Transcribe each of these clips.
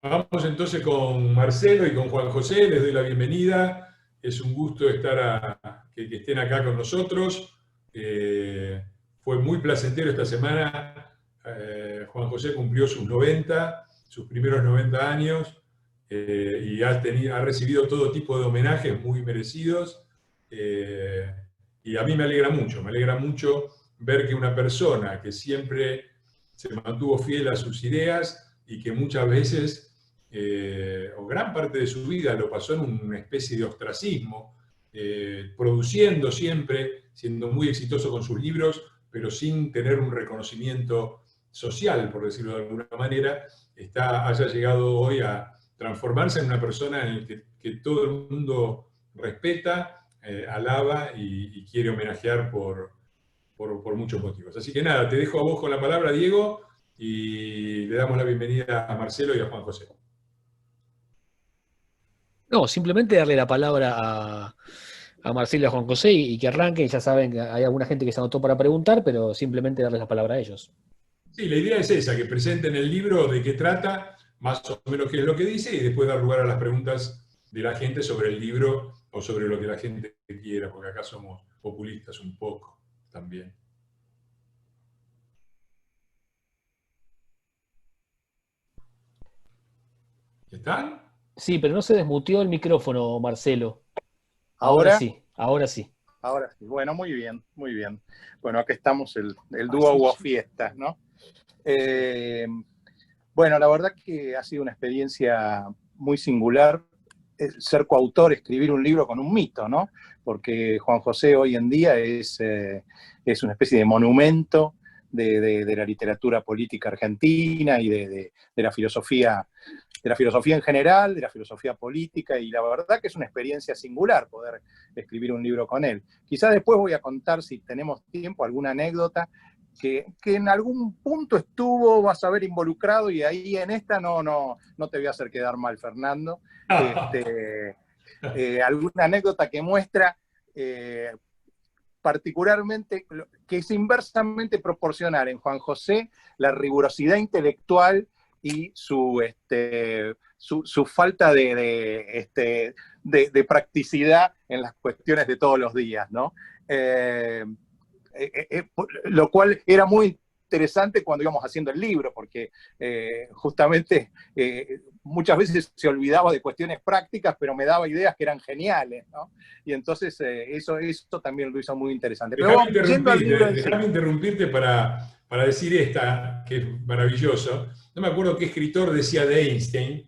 Vamos entonces con Marcelo y con Juan José, les doy la bienvenida. Es un gusto que estén acá con nosotros. Fue muy placentero esta semana. Juan José cumplió sus primeros 90 años, y ha recibido todo tipo de homenajes muy merecidos. Eh, y a mí me alegra mucho ver que una persona que siempre se mantuvo fiel a sus ideas y que muchas veces o gran parte de su vida lo pasó en una especie de ostracismo, produciendo siempre, siendo muy exitoso con sus libros, pero sin tener un reconocimiento social, por decirlo de alguna manera, haya llegado hoy a transformarse en una persona en la que todo el mundo respeta, alaba y quiere homenajear por muchos motivos. Así que nada, te dejo a vos con la palabra, Diego, y le damos la bienvenida a Marcelo y a Juan José. No, simplemente darle la palabra a Marcelo y a Juan José y que arranquen. Ya saben que hay alguna gente que se anotó para preguntar, pero simplemente darles la palabra a ellos. Sí, la idea es esa, que presenten el libro, de qué trata, más o menos qué es lo que dice, y después dar lugar a las preguntas de la gente sobre el libro o sobre lo que la gente quiera, porque acá somos populistas un poco también. ¿Están? Sí, pero no se desmuteó el micrófono, Marcelo. Ahora Ahora, sí, ahora sí. ahora sí. Bueno, muy bien, muy bien. Bueno, acá estamos el dúo Así. Hubo Fiestas, ¿no? Eh, bueno, la verdad que ha sido una experiencia muy singular ser coautor, escribir un libro con un mito, ¿no? Porque Juan José hoy en día es una especie de monumento de la literatura política argentina y de la filosofía en general, de la filosofía política, y la verdad que es una experiencia singular poder escribir un libro con él. Quizás después voy a contar, si tenemos tiempo, alguna anécdota que en algún punto vas a ver involucrado, y ahí en esta no te voy a hacer quedar mal, Fernando. Alguna anécdota que muestra particularmente, que es inversamente proporcional en Juan José, la rigurosidad intelectual y su falta de practicidad en las cuestiones de todos los días, ¿no? Lo cual era muy interesante cuando íbamos haciendo el libro, porque justamente muchas veces se olvidaba de cuestiones prácticas, pero me daba ideas que eran geniales, ¿no? Y entonces eso también lo hizo muy interesante. Pero Déjame bueno, yendo al libro interrumpirte, en sí. déjame interrumpirte para decir esta, que es maravilloso. No me acuerdo qué escritor decía de Einstein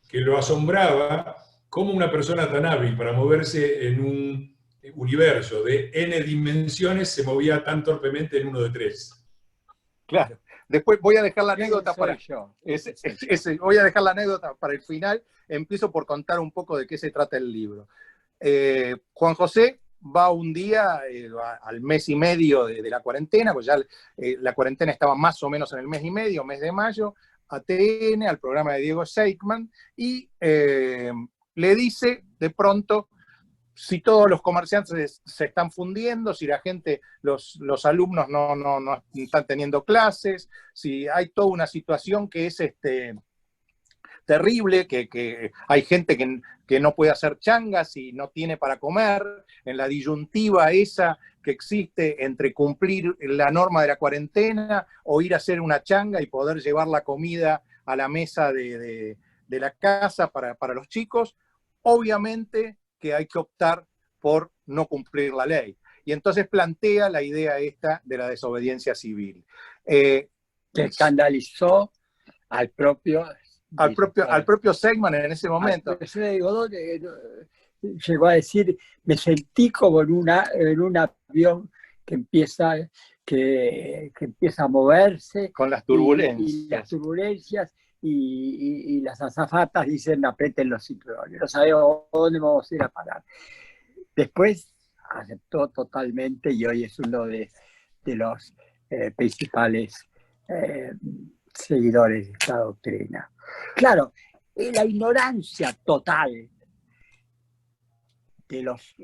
que lo asombraba cómo una persona tan hábil para moverse en un universo de n dimensiones se movía tan torpemente en uno de tres. Claro. Después voy a dejar la anécdota Soy yo. voy a dejar la anécdota para el final. Empiezo por contar un poco de qué se trata el libro. Juan José va un día al mes y medio de la cuarentena, pues ya la cuarentena estaba más o menos en el mes y medio, mes de mayo, a TN, al programa de Diego Seigman, y le dice de pronto si todos los comerciantes se están fundiendo, si la gente, los alumnos no están teniendo clases, si hay toda una situación que es terrible, que hay gente que no puede hacer changas y no tiene para comer, en la disyuntiva esa que existe entre cumplir la norma de la cuarentena o ir a hacer una changa y poder llevar la comida a la mesa de la casa para los chicos. Obviamente que hay que optar por no cumplir la ley. Y entonces plantea la idea esta de la desobediencia civil. Que escandalizó al propio Seigman en ese momento. Llegó a decir, me sentí como en un avión que empieza a moverse. Con las turbulencias. Y las turbulencias. Y las azafatas dicen aprieten los cinturones, no sabemos dónde vamos a ir a parar. Después aceptó totalmente y hoy es uno de los principales seguidores de esta doctrina. Claro, la ignorancia total de los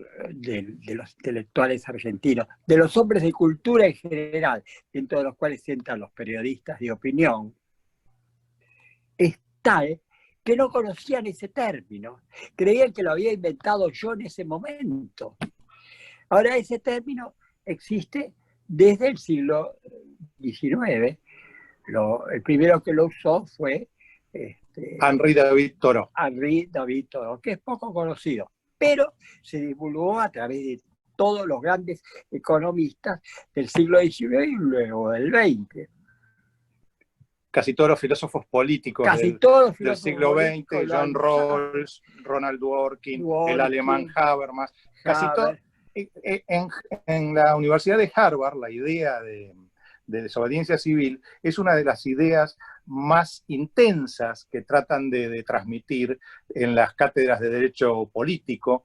intelectuales argentinos, de los hombres de cultura en general, dentro de los cuales entran los periodistas de opinión, es tal que no conocían ese término. Creían que lo había inventado yo en ese momento. Ahora ese término existe desde el siglo XIX. El primero que lo usó fue Henri David Thoreau. Henri David Thoreau, que es poco conocido, pero se divulgó a través de todos los grandes economistas del siglo XIX y luego del XX. Casi todos los filósofos políticos del siglo XX, John Rawls, Ronald Dworkin, el alemán Habermas, casi todos. En la Universidad de Harvard, la idea de desobediencia civil es una de las ideas más intensas que tratan de transmitir en las cátedras de derecho político.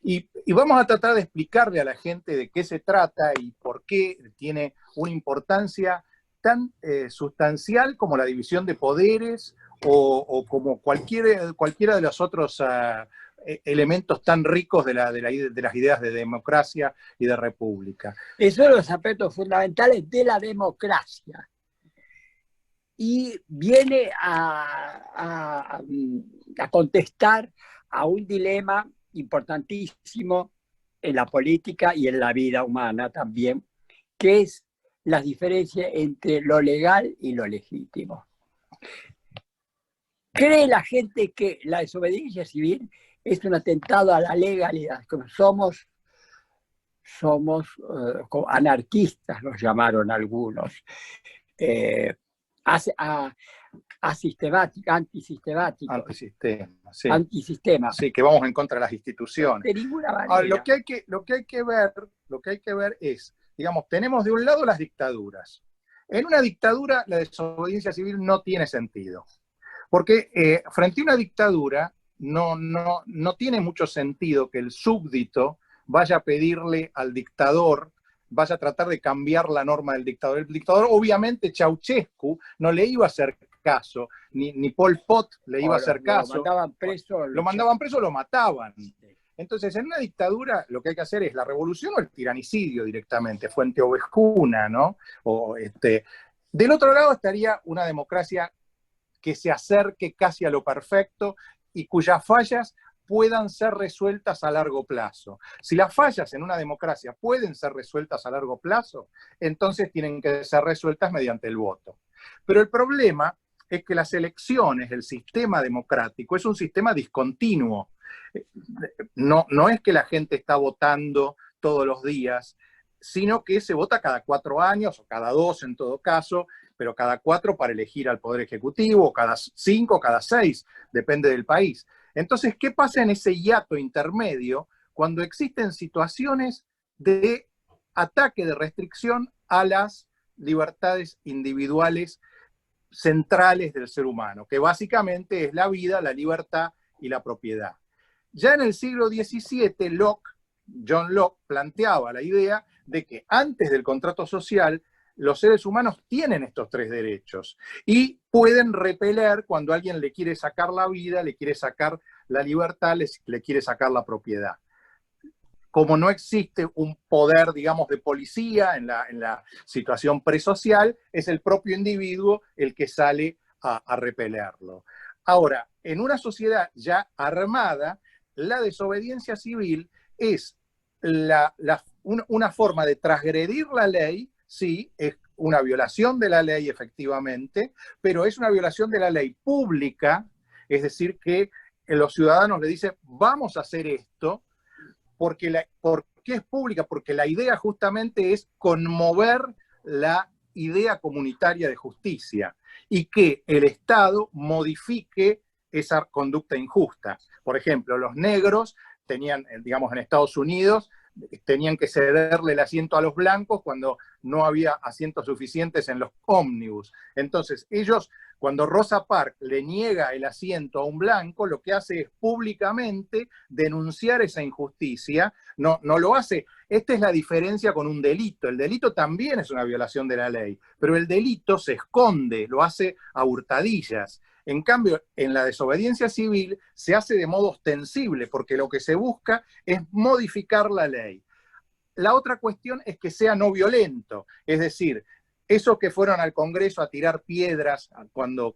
Y vamos a tratar de explicarle a la gente de qué se trata y por qué tiene una importancia tan sustancial como la división de poderes o como cualquiera de los otros elementos tan ricos de las ideas de democracia y de república. Esos son los aspectos fundamentales de la democracia. Y viene a contestar a un dilema importantísimo en la política y en la vida humana también, que es la diferencia entre lo legal y lo legítimo. ¿Cree la gente que la desobediencia civil es un atentado a la legalidad? Somos anarquistas, nos llamaron algunos, antisistemáticos. Antisistema. Sí, que vamos en contra de las instituciones. De ninguna manera. Ahora, lo que hay que ver es, digamos, tenemos de un lado las dictaduras. En una dictadura la desobediencia civil no tiene sentido. Porque frente a una dictadura no tiene mucho sentido que el súbdito vaya a pedirle al dictador, vaya a tratar de cambiar la norma del dictador. El dictador, obviamente, Ceausescu no le iba a hacer caso, ni Pol Pot le iba a hacer caso. Lo mandaban preso. Lo mandaban preso, lo mataban. Entonces, en una dictadura lo que hay que hacer es la revolución o el tiranicidio directamente, fuente ovejuna, ¿no? Del otro lado estaría una democracia que se acerque casi a lo perfecto y cuyas fallas puedan ser resueltas a largo plazo. Si las fallas en una democracia pueden ser resueltas a largo plazo, entonces tienen que ser resueltas mediante el voto. Pero el problema es que las elecciones, el sistema democrático, es un sistema discontinuo. No es que la gente está votando todos los días, sino que se vota cada 4 años, o cada 2 en todo caso, pero cada 4 para elegir al Poder Ejecutivo, cada 5, cada 6, depende del país. Entonces, ¿qué pasa en ese hiato intermedio cuando existen situaciones de ataque, de restricción a las libertades individuales centrales del ser humano, que básicamente es la vida, la libertad y la propiedad? Ya en el siglo XVII, John Locke planteaba la idea de que antes del contrato social, los seres humanos tienen estos 3 derechos y pueden repeler cuando alguien le quiere sacar la vida, le quiere sacar la libertad, le quiere sacar la propiedad. Como no existe un poder, digamos, de policía en la situación presocial, es el propio individuo el que sale a repelerlo. Ahora, en una sociedad ya armada, la desobediencia civil es una forma de transgredir la ley. Sí, es una violación de la ley, efectivamente, pero es una violación de la ley pública, es decir, que los ciudadanos le dicen, vamos a hacer esto, ¿por qué es pública? Porque la idea justamente es conmover la idea comunitaria de justicia y que el Estado modifique esa conducta injusta. Por ejemplo, los negros tenían, digamos, en Estados Unidos, tenían que cederle el asiento a los blancos cuando no había asientos suficientes en los ómnibus. Entonces, ellos, cuando Rosa Parks le niega el asiento a un blanco, lo que hace es públicamente denunciar esa injusticia. No lo hace. Esta es la diferencia con un delito. El delito también es una violación de la ley, pero el delito se esconde, lo hace a hurtadillas. En cambio, en la desobediencia civil se hace de modo ostensible, porque lo que se busca es modificar la ley. La otra cuestión es que sea no violento, es decir, esos que fueron al Congreso a tirar piedras cuando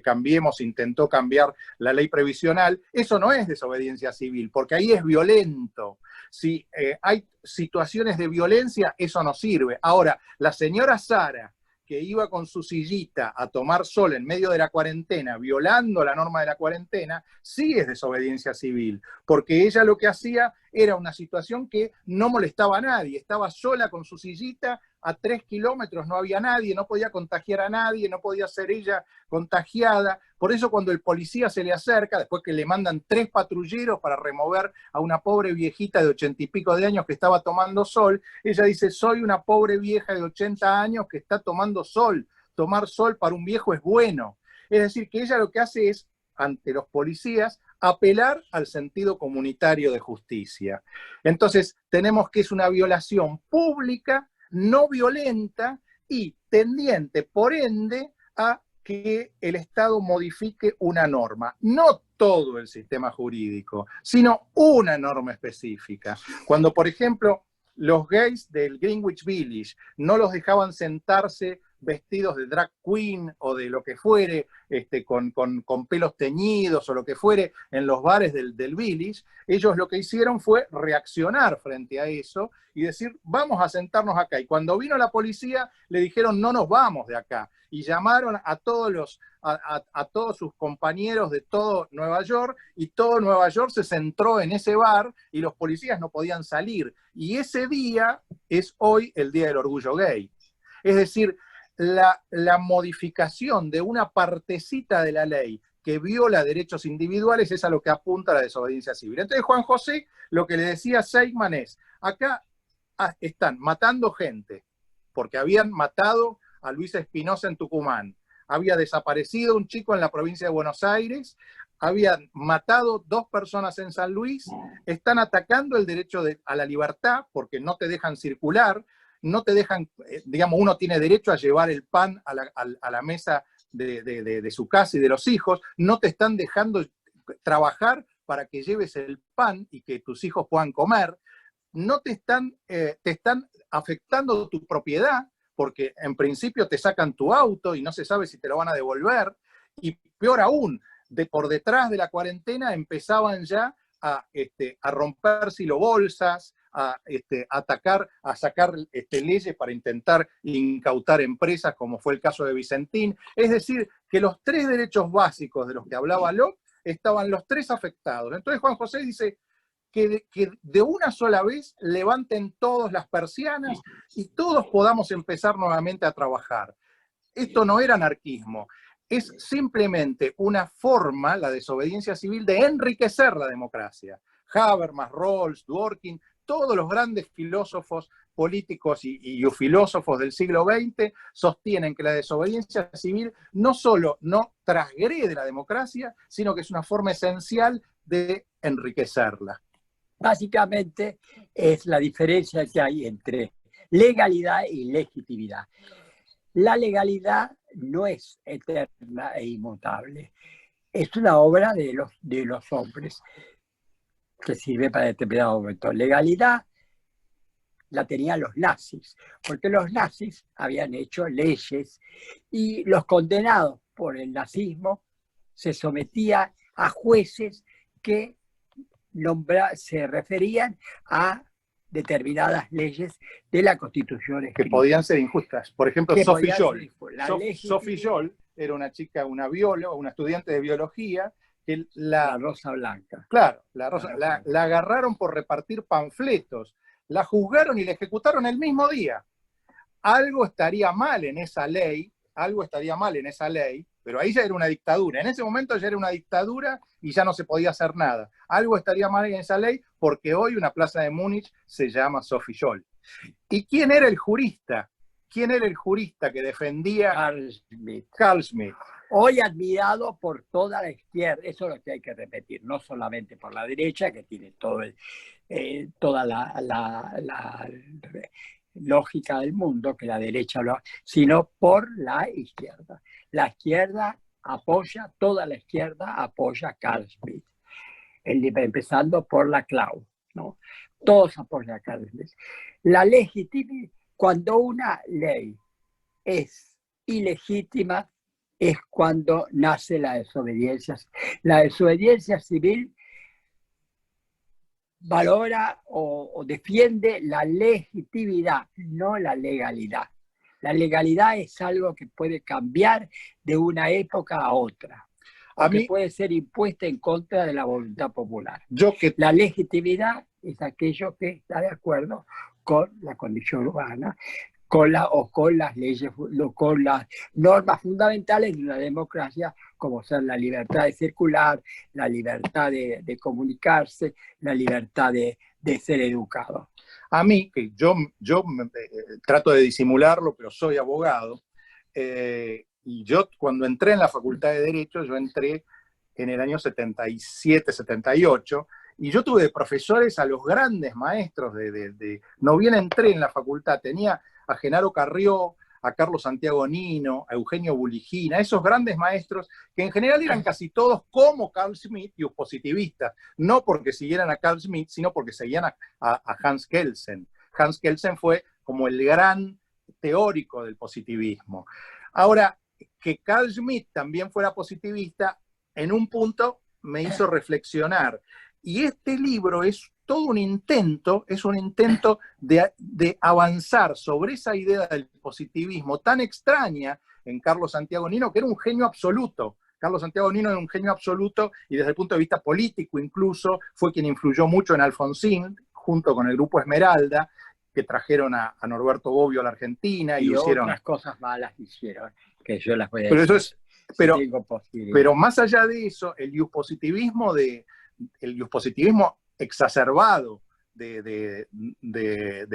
Cambiemos intentó cambiar la ley previsional, eso no es desobediencia civil, porque ahí es violento. Si hay situaciones de violencia, eso no sirve. Ahora, la señora Sara, que iba con su sillita a tomar sol en medio de la cuarentena, violando la norma de la cuarentena, sí es desobediencia civil, porque ella lo que hacía era una situación que no molestaba a nadie, estaba sola con su sillita, a 3 kilómetros no había nadie, no podía contagiar a nadie, no podía ser ella contagiada. Por eso cuando el policía se le acerca, después que le mandan 3 patrulleros para remover a una pobre viejita de 80 y pico de años que estaba tomando sol, ella dice, soy una pobre vieja de 80 años que está tomando sol. Tomar sol para un viejo es bueno. Es decir, que ella lo que hace es, ante los policías, apelar al sentido comunitario de justicia. Entonces, tenemos que es una violación pública, no violenta y tendiente, por ende, a que el Estado modifique una norma. No todo el sistema jurídico, sino una norma específica. Cuando, por ejemplo, los gays del Greenwich Village no los dejaban sentarse vestidos de drag queen o de lo que fuere, con pelos teñidos o lo que fuere en los bares del Village, ellos lo que hicieron fue reaccionar frente a eso y decir, vamos a sentarnos acá. Y cuando vino la policía, le dijeron, no nos vamos de acá. Y llamaron a todos sus compañeros de todo Nueva York, y todo Nueva York se centró en ese bar y los policías no podían salir. Y ese día es hoy el Día del Orgullo Gay. Es decir, la modificación de una partecita de la ley que viola derechos individuales es a lo que apunta la desobediencia civil. Entonces Juan José, lo que le decía a Seidman es, acá están matando gente, porque habían matado a Luis Espinosa en Tucumán, había desaparecido un chico en la provincia de Buenos Aires, habían matado 2 personas en San Luis, están atacando el derecho a la libertad porque no te dejan circular, no te dejan, digamos, uno tiene derecho a llevar el pan a la mesa de su casa y de los hijos, no te están dejando trabajar para que lleves el pan y que tus hijos puedan comer, no te están afectando tu propiedad, porque en principio te sacan tu auto y no se sabe si te lo van a devolver, y peor aún, por detrás de la cuarentena empezaban ya a romper silobolsas, a atacar, a sacar leyes para intentar incautar empresas, como fue el caso de Vicentín. Es decir, que los 3 derechos básicos de los que hablaba Locke estaban los 3 afectados. Entonces Juan José dice que de una sola vez levanten todas las persianas y todos podamos empezar nuevamente a trabajar. Esto no era anarquismo, es simplemente una forma, la desobediencia civil, de enriquecer la democracia. Habermas, Rawls, Dworkin, todos los grandes filósofos políticos y filósofos del siglo XX sostienen que la desobediencia civil no solo no transgrede la democracia, sino que es una forma esencial de enriquecerla. Básicamente es la diferencia que hay entre legalidad y legitimidad. La legalidad no es eterna e inmutable. Es una obra de los hombres que sirve para determinado momento. Legalidad la tenían los nazis, porque los nazis habían hecho leyes y los condenados por el nazismo se sometían a jueces que se referían a determinadas leyes de la Constitución escrita. Que podían ser injustas. Por ejemplo, Sophie Scholl. Sophie Scholl era una chica, una bióloga, una estudiante de biología, que la Rosa Blanca. Claro, la agarraron por repartir panfletos, la juzgaron y la ejecutaron el mismo día. Algo estaría mal en esa ley, pero ahí ya era una dictadura. En ese momento ya era una dictadura y ya no se podía hacer nada. Algo estaría mal en esa ley porque hoy una plaza de Múnich se llama Sophie Scholl. ¿Y quién era el jurista? ¿Quién era el jurista que defendía? Carl Schmitt. Hoy admirado por toda la izquierda, eso es lo que hay que repetir, no solamente por la derecha, que tiene toda la lógica del mundo, que la derecha sino por la izquierda. La izquierda apoya, toda la izquierda apoya a Carl Schmitt, empezando por la Clau, ¿no? Todos apoyan a Carl Schmitt. La legitimidad, cuando una ley es ilegítima es cuando nace la desobediencia. La desobediencia civil valora o defiende la legitimidad, no la legalidad. La legalidad es algo que puede cambiar de una época a otra, o que puede ser impuesta en contra de la voluntad popular. La legitimidad es aquello que está de acuerdo con la condición humana, con las leyes, con las normas fundamentales de una democracia, como son la libertad de circular, la libertad de comunicarse, la libertad de ser educado. A mí, que yo trato de disimularlo, pero soy abogado, y yo cuando entré en la Facultad de Derecho, yo entré en el año 77, 78, y yo tuve de profesores a los grandes maestros no bien entré en la facultad, tenía a Genaro Carrió, a Carlos Santiago Nino, a Eugenio Buligina, esos grandes maestros que en general eran casi todos como Carl Schmitt y positivistas, no porque siguieran a Carl Schmitt, sino porque seguían a Hans Kelsen. Hans Kelsen fue como el gran teórico del positivismo. Ahora, que Carl Schmitt también fuera positivista, en un punto me hizo reflexionar. Y este libro es todo un intento, de avanzar sobre esa idea del positivismo tan extraña en Carlos Santiago Nino, que era un genio absoluto. Carlos Santiago Nino era un genio absoluto y desde el punto de vista político incluso fue quien influyó mucho en Alfonsín, junto con el Grupo Esmeralda, que trajeron a Norberto Bobbio a la Argentina. Y hicieron otras cosas malas hicieron, que yo las voy a decir. Pero más allá de eso, el positivismo exacerbado de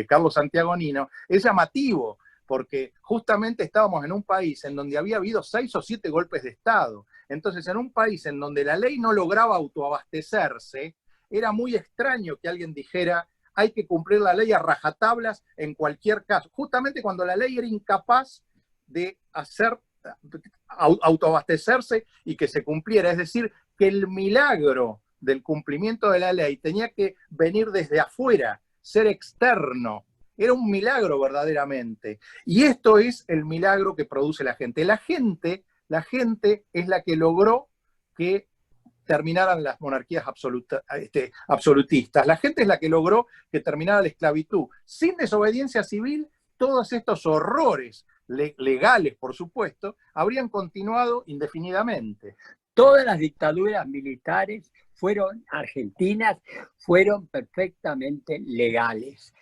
Carlos Santiago Nino es llamativo, porque justamente estábamos en un país en donde había habido 6 o 7 golpes de Estado. Entonces, en un país en donde la ley no lograba autoabastecerse, era muy extraño que alguien dijera hay que cumplir la ley a rajatablas en cualquier caso, justamente cuando la ley era incapaz de autoabastecerse y que se cumpliera. Es decir, que el milagro del cumplimiento de la ley tenía que venir desde afuera, ser externo. Era un milagro verdaderamente. Y esto es el milagro que produce la gente. La gente es la que logró que terminaran las monarquías absolutistas. La gente es la que logró que terminara la esclavitud. Sin desobediencia civil, todos estos horrores legales, por supuesto, habrían continuado indefinidamente. Todas las dictaduras militares argentinas fueron perfectamente legales.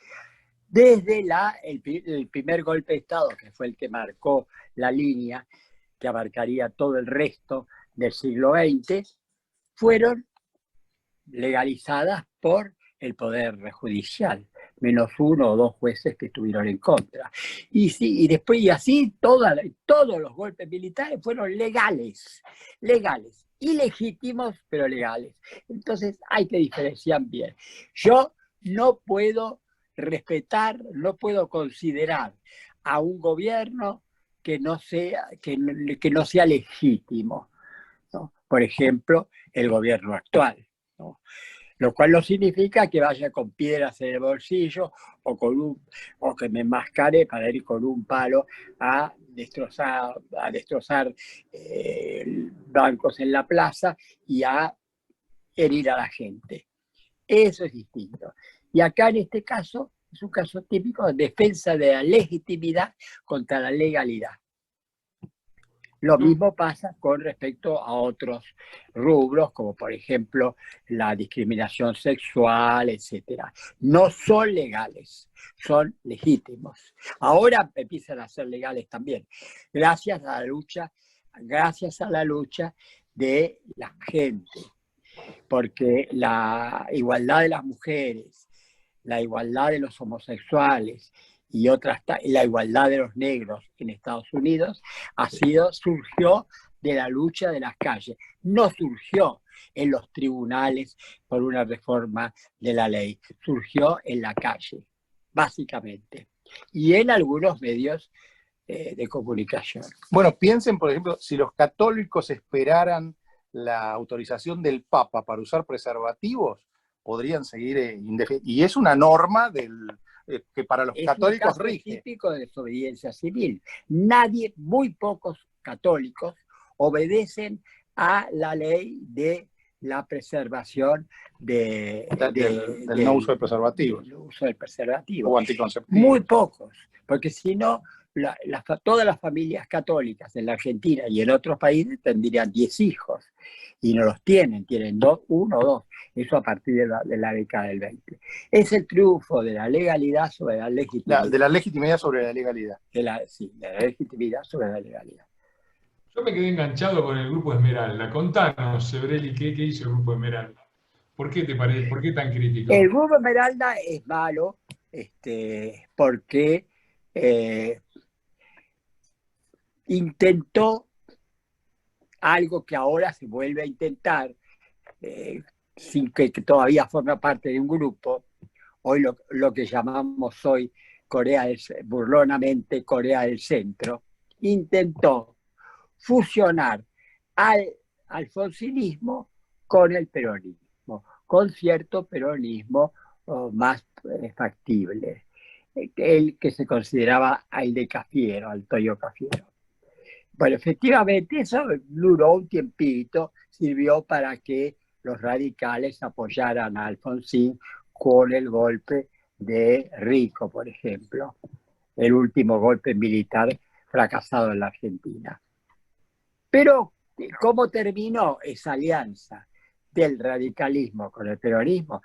Desde el primer golpe de Estado, que fue el que marcó la línea, que abarcaría todo el resto del siglo XX, fueron legalizadas por el Poder Judicial, menos 1 o 2 jueces que estuvieron en contra. Y después, y así, todos los golpes militares fueron legales, ilegítimos, pero legales. Entonces hay que diferenciar bien. Yo no puedo respetar, no puedo considerar a un gobierno que no sea legítimo, ¿no? Por ejemplo, el gobierno actual, ¿no? Lo cual no significa que vaya con piedras en el bolsillo o que me enmascare para ir con un palo a destrozar bancos en la plaza y a herir a la gente. Eso es distinto. Y acá en este caso es un caso típico de defensa de la legitimidad contra la legalidad. Lo mismo pasa con respecto a otros rubros, como por ejemplo la discriminación sexual, etc. No son legales, son legítimos. Ahora empiezan a ser legales también, gracias a la lucha de la gente, porque la igualdad de las mujeres, la igualdad de los homosexuales y la igualdad de los negros en Estados Unidos surgió de la lucha de las calles, no surgió en los tribunales por una reforma de la ley, surgió en la calle, básicamente, y en algunos medios de comunicación. Bueno, piensen, por ejemplo, si los católicos esperaran la autorización del Papa para usar preservativos, podrían seguir, y es una norma que para los Es católicos un caso rige. típico de desobediencia civil. Nadie, muy pocos católicos, obedecen a la ley de la preservación Del no uso de preservativos del uso del preservativo. o anticonceptivos. Muy pocos, porque si no, todas las familias católicas en la Argentina y en otros países tendrían 10 hijos y no los tienen, tienen uno o dos. Eso a partir de la década del 20. Es el triunfo de la legalidad sobre la legitimidad. De la legitimidad sobre la legalidad. Sí, de la legitimidad sobre la legalidad. Yo me quedé enganchado con el Grupo Esmeralda. Contanos, Sebrelli, ¿qué hizo el Grupo Esmeralda? ¿Por qué por qué tan crítico? El Grupo Esmeralda es malo porque intentó algo que ahora se vuelve a intentar, sin que todavía forma parte de un grupo, hoy lo que llamamos hoy burlonamente Corea del Centro, intentó fusionar al alfonsinismo con el peronismo, con cierto peronismo más factible, el que se consideraba el de Cafiero, al Toyo Cafiero. Bueno, efectivamente eso duró un tiempito, sirvió para que los radicales apoyaran a Alfonsín con el golpe de Rico, por ejemplo, el último golpe militar fracasado en la Argentina. Pero, ¿cómo terminó esa alianza del radicalismo con el peronismo?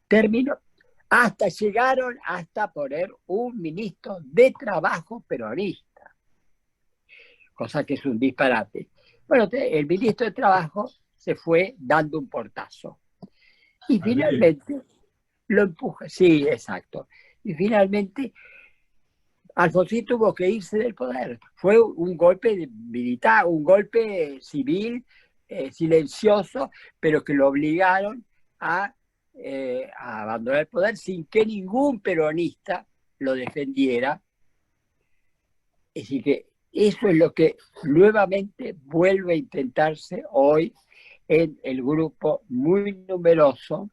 Terminó, llegaron hasta poner un ministro de Trabajo peronista, cosa que es un disparate. Bueno, el ministro de Trabajo se fue dando un portazo. Y finalmente lo empuja. Sí, exacto. Y finalmente Alfonsín tuvo que irse del poder. Fue un golpe militar, un golpe civil, silencioso, pero que lo obligaron a abandonar el poder sin que ningún peronista lo defendiera. Es decir, que eso es lo que nuevamente vuelve a intentarse hoy en el grupo muy numeroso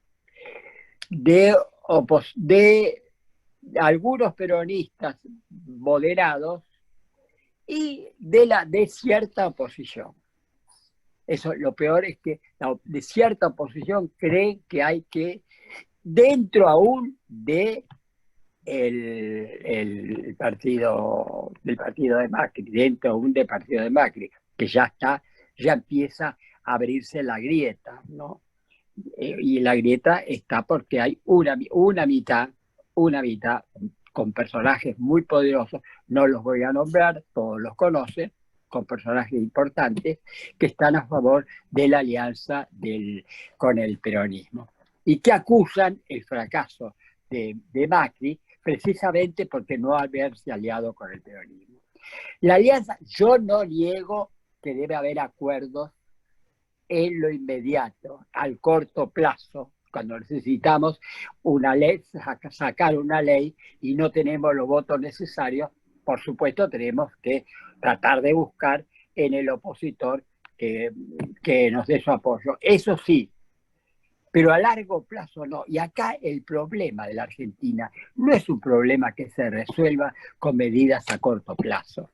de algunos peronistas moderados y de cierta oposición. Eso, lo peor es que de cierta oposición creen que hay que, dentro aún del partido de Macri, dentro aún del partido de Macri, que ya empieza a abrirse la grieta, ¿no? Y la grieta está porque hay una mitad con personajes muy poderosos, no los voy a nombrar, todos los conocen, con personajes importantes, que están a favor de la alianza con el peronismo, y que acusan el fracaso de Macri precisamente porque no haberse aliado con el peronismo. La alianza, yo no niego que debe haber acuerdos en lo inmediato, al corto plazo, cuando necesitamos una ley, sacar una ley y no tenemos los votos necesarios, por supuesto tenemos que tratar de buscar en el opositor que nos dé su apoyo. Eso sí, pero a largo plazo no. Y acá el problema de la Argentina no es un problema que se resuelva con medidas a corto plazo.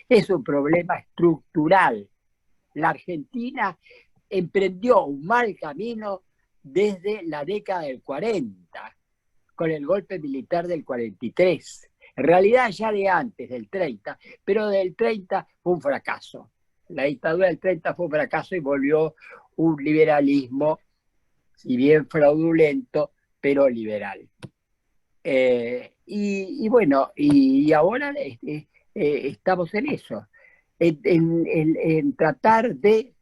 Es un problema estructural. La Argentina emprendió un mal camino desde la década del 40, con el golpe militar del 43. En realidad ya de antes, del 30, pero del 30 fue un fracaso. La dictadura del 30 fue un fracaso y volvió un liberalismo, si bien fraudulento, pero liberal. Y bueno, y ahora estamos en eso, en tratar de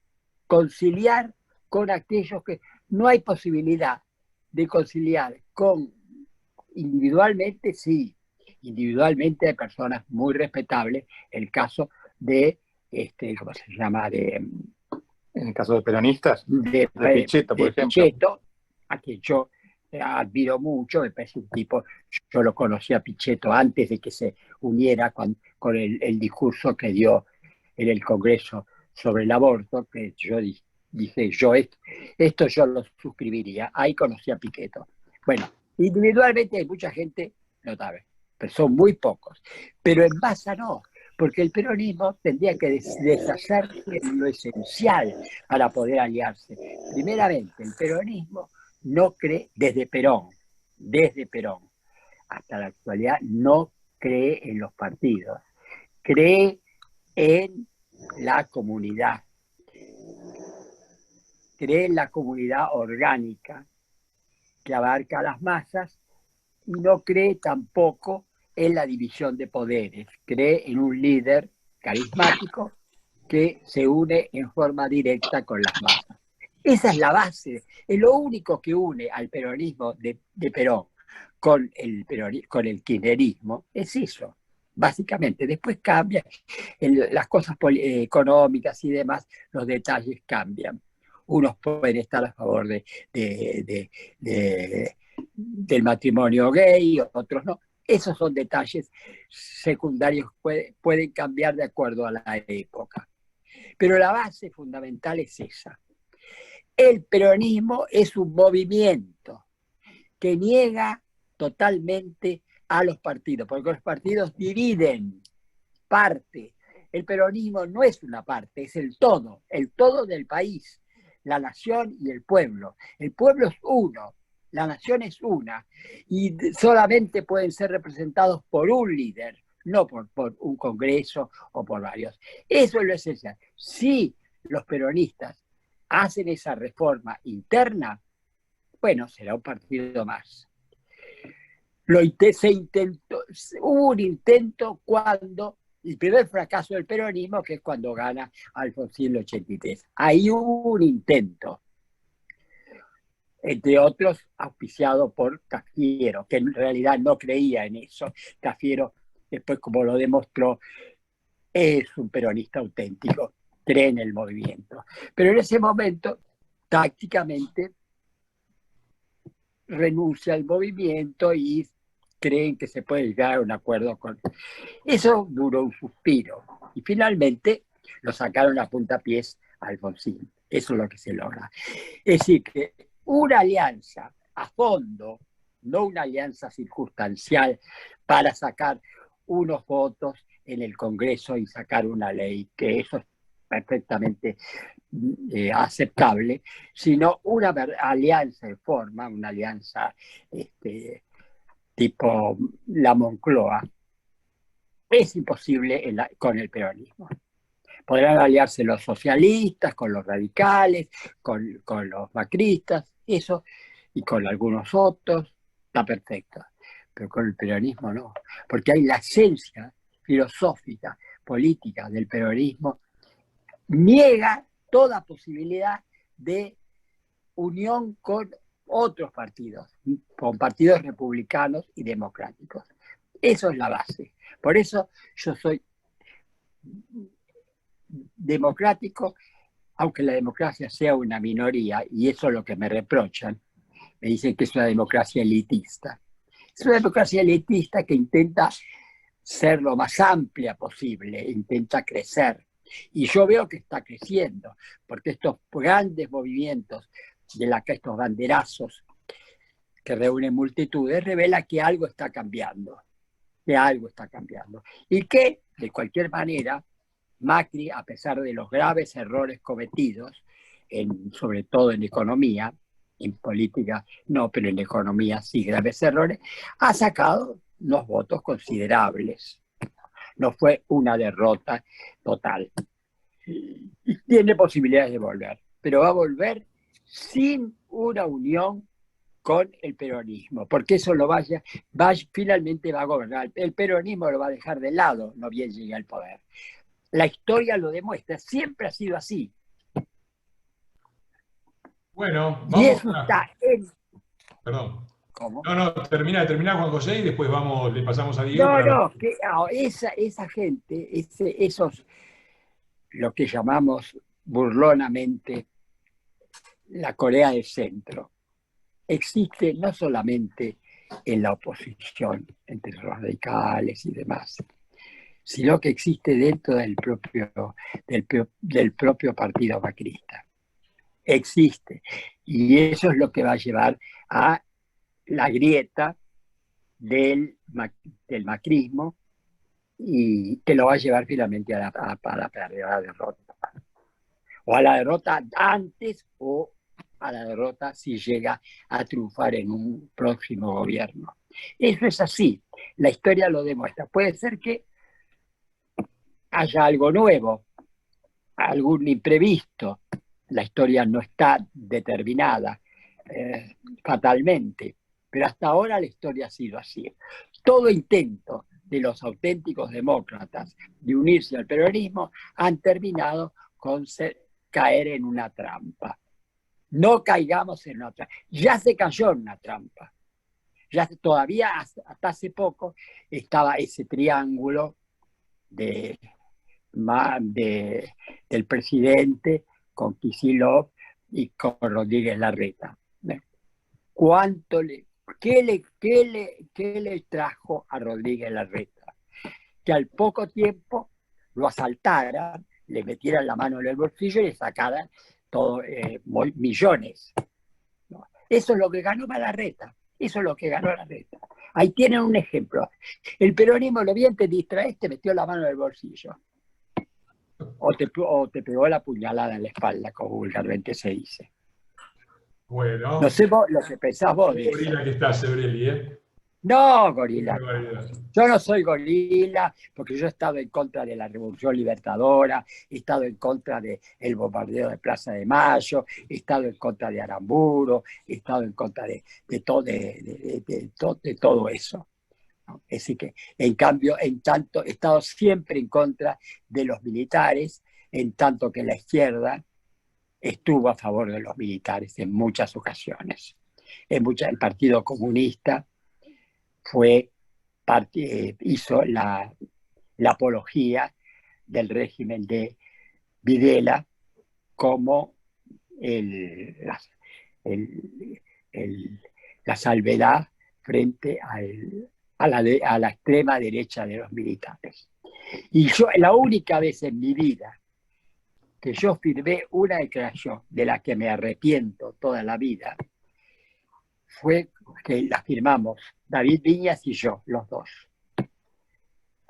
conciliar con aquellos que no hay posibilidad de conciliar con individualmente, sí, individualmente hay personas muy respetables, el caso de, ¿cómo se llama? En el caso de peronistas, de Pichetto, por ejemplo. Pichetto, a quien yo admiro mucho, me parece un tipo, yo lo conocí a Pichetto antes de que se uniera con el discurso que dio en el Congreso sobre el aborto, que yo dije, esto yo lo suscribiría. Ahí conocí a Pichetto. Bueno, individualmente hay mucha gente notable, pero son muy pocos. Pero en masa no, porque el peronismo tendría que deshacerse en lo esencial para poder aliarse. Primeramente, el peronismo no cree, desde Perón, hasta la actualidad, no cree en los partidos, cree en la comunidad, cree en la comunidad orgánica que abarca a las masas y no cree tampoco en la división de poderes, cree en un líder carismático que se une en forma directa con las masas. Esa es la base, es lo único que une al peronismo de Perón con el kirchnerismo, es eso, básicamente. Después cambia, las cosas económicas y demás, los detalles cambian. Unos pueden estar a favor del matrimonio gay, otros no. Esos son detalles secundarios, pueden cambiar de acuerdo a la época. Pero la base fundamental es esa. El peronismo es un movimiento que niega totalmente a los partidos, porque los partidos dividen parte. El peronismo no es una parte, es el todo del país, la nación y el pueblo. El pueblo es uno, la nación es una, y solamente pueden ser representados por un líder, no por un congreso o por varios. Eso es lo esencial. Si los peronistas hacen esa reforma interna, bueno, será un partido más. Hubo un intento cuando el primer fracaso del peronismo, que es cuando gana Alfonsín en el 83. Ahí hubo un intento, entre otros auspiciado por Cafiero, que en realidad no creía en eso. Cafiero, después, como lo demostró, es un peronista auténtico, cree en el movimiento. Pero en ese momento, tácticamente, renuncia al movimiento y creen que se puede llegar a un acuerdo con... Eso duró un suspiro y finalmente lo sacaron a puntapiés a Alfonsín. Eso es lo que se logra. Es decir, que una alianza a fondo, no una alianza circunstancial para sacar unos votos en el Congreso y sacar una ley, que eso es perfectamente aceptable, sino una alianza de forma, una alianza tipo la Moncloa, es imposible con el peronismo. Podrán aliarse los socialistas con los radicales, con los macristas, eso, y con algunos otros, está perfecto. Pero con el peronismo no, porque hay la esencia filosófica, política del peronismo, niega toda posibilidad de unión con otros partidos, con partidos republicanos y democráticos. Eso es la base. Por eso yo soy democrático, aunque la democracia sea una minoría, y eso es lo que me reprochan. Me dicen que es una democracia elitista. Es una democracia elitista que intenta ser lo más amplia posible, intenta crecer. Y yo veo que está creciendo, porque estos grandes movimientos, estos banderazos que reúnen multitudes, revela que algo está cambiando, y que, de cualquier manera, Macri, a pesar de los graves errores cometidos, sobre todo en economía, en política no, pero en economía sí, graves errores, ha sacado unos votos considerables. No fue una derrota total. Y tiene posibilidades de volver, pero va a volver sin una unión con el peronismo, porque eso finalmente va a gobernar. El peronismo lo va a dejar de lado, no bien llegue al poder. La historia lo demuestra, siempre ha sido así. Bueno, Y vamos eso está en... Perdón. ¿Cómo? No, termina Juan José y después le pasamos a Diego. Esa gente, esos, lo que llamamos burlonamente la Corea del Centro, existe no solamente en la oposición entre los radicales y demás, sino que existe dentro del propio partido macrista. Existe. Y eso es lo que va a llevar a la grieta del, del macrismo y que lo va a llevar finalmente a la derrota. O a la derrota antes o a la derrota si llega a triunfar en un próximo gobierno. Eso es así, la historia lo demuestra. Puede ser que haya algo nuevo, algún imprevisto. La historia no está determinada fatalmente, pero hasta ahora la historia ha sido así. Todo intento de los auténticos demócratas de unirse al peronismo han terminado con caer en una trampa. No caigamos en una trampa. Ya se cayó en una trampa. Todavía hasta hace poco estaba ese triángulo del presidente con Kicillof y con Rodríguez Larreta. ¿Qué le trajo a Rodríguez Larreta? Que al poco tiempo lo asaltaran, le metieran la mano en el bolsillo y le sacaran millones. Eso es lo que ganó Larreta. Eso es lo que ganó Larreta. Ahí tienen un ejemplo. El peronismo, lo bien te distraes, te metió la mano en el bolsillo. O te pegó la puñalada en la espalda, como vulgarmente se dice. Bueno. No sé vos, lo que pensás vos. Gorila que está, Sebrelli, ¿eh? No, gorila. Yo no soy gorila, porque yo he estado en contra de la Revolución Libertadora, he estado en contra del bombardeo de Plaza de Mayo, he estado en contra de Aramburu, he estado en contra de todo eso. Así que, en cambio, he estado siempre en contra de los militares, en tanto que la izquierda estuvo a favor de los militares en muchas ocasiones. El Partido Comunista hizo la apología del régimen de Videla como la salvedad frente a la extrema derecha de los militares. Y la única vez en mi vida que yo firmé una declaración de la que me arrepiento toda la vida fue que la firmamos David Viñas y yo, los dos.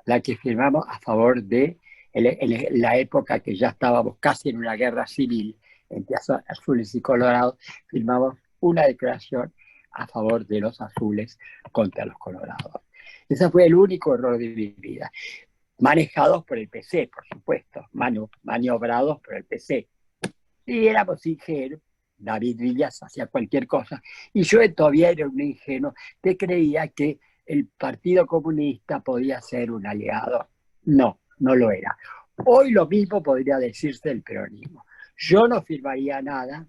La que firmamos a favor de, en la época que ya estábamos casi en una guerra civil entre azules y colorados, firmamos una declaración a favor de los azules contra los colorados. Ese fue el único error de mi vida. Manejados por el PC, por supuesto, maniobrados por el PC. Y éramos ingenuos. David Villas hacía cualquier cosa. Y yo todavía era un ingenuo que creía que el Partido Comunista podía ser un aliado. No, no lo era. Hoy lo mismo podría decirse del peronismo. Yo no firmaría nada,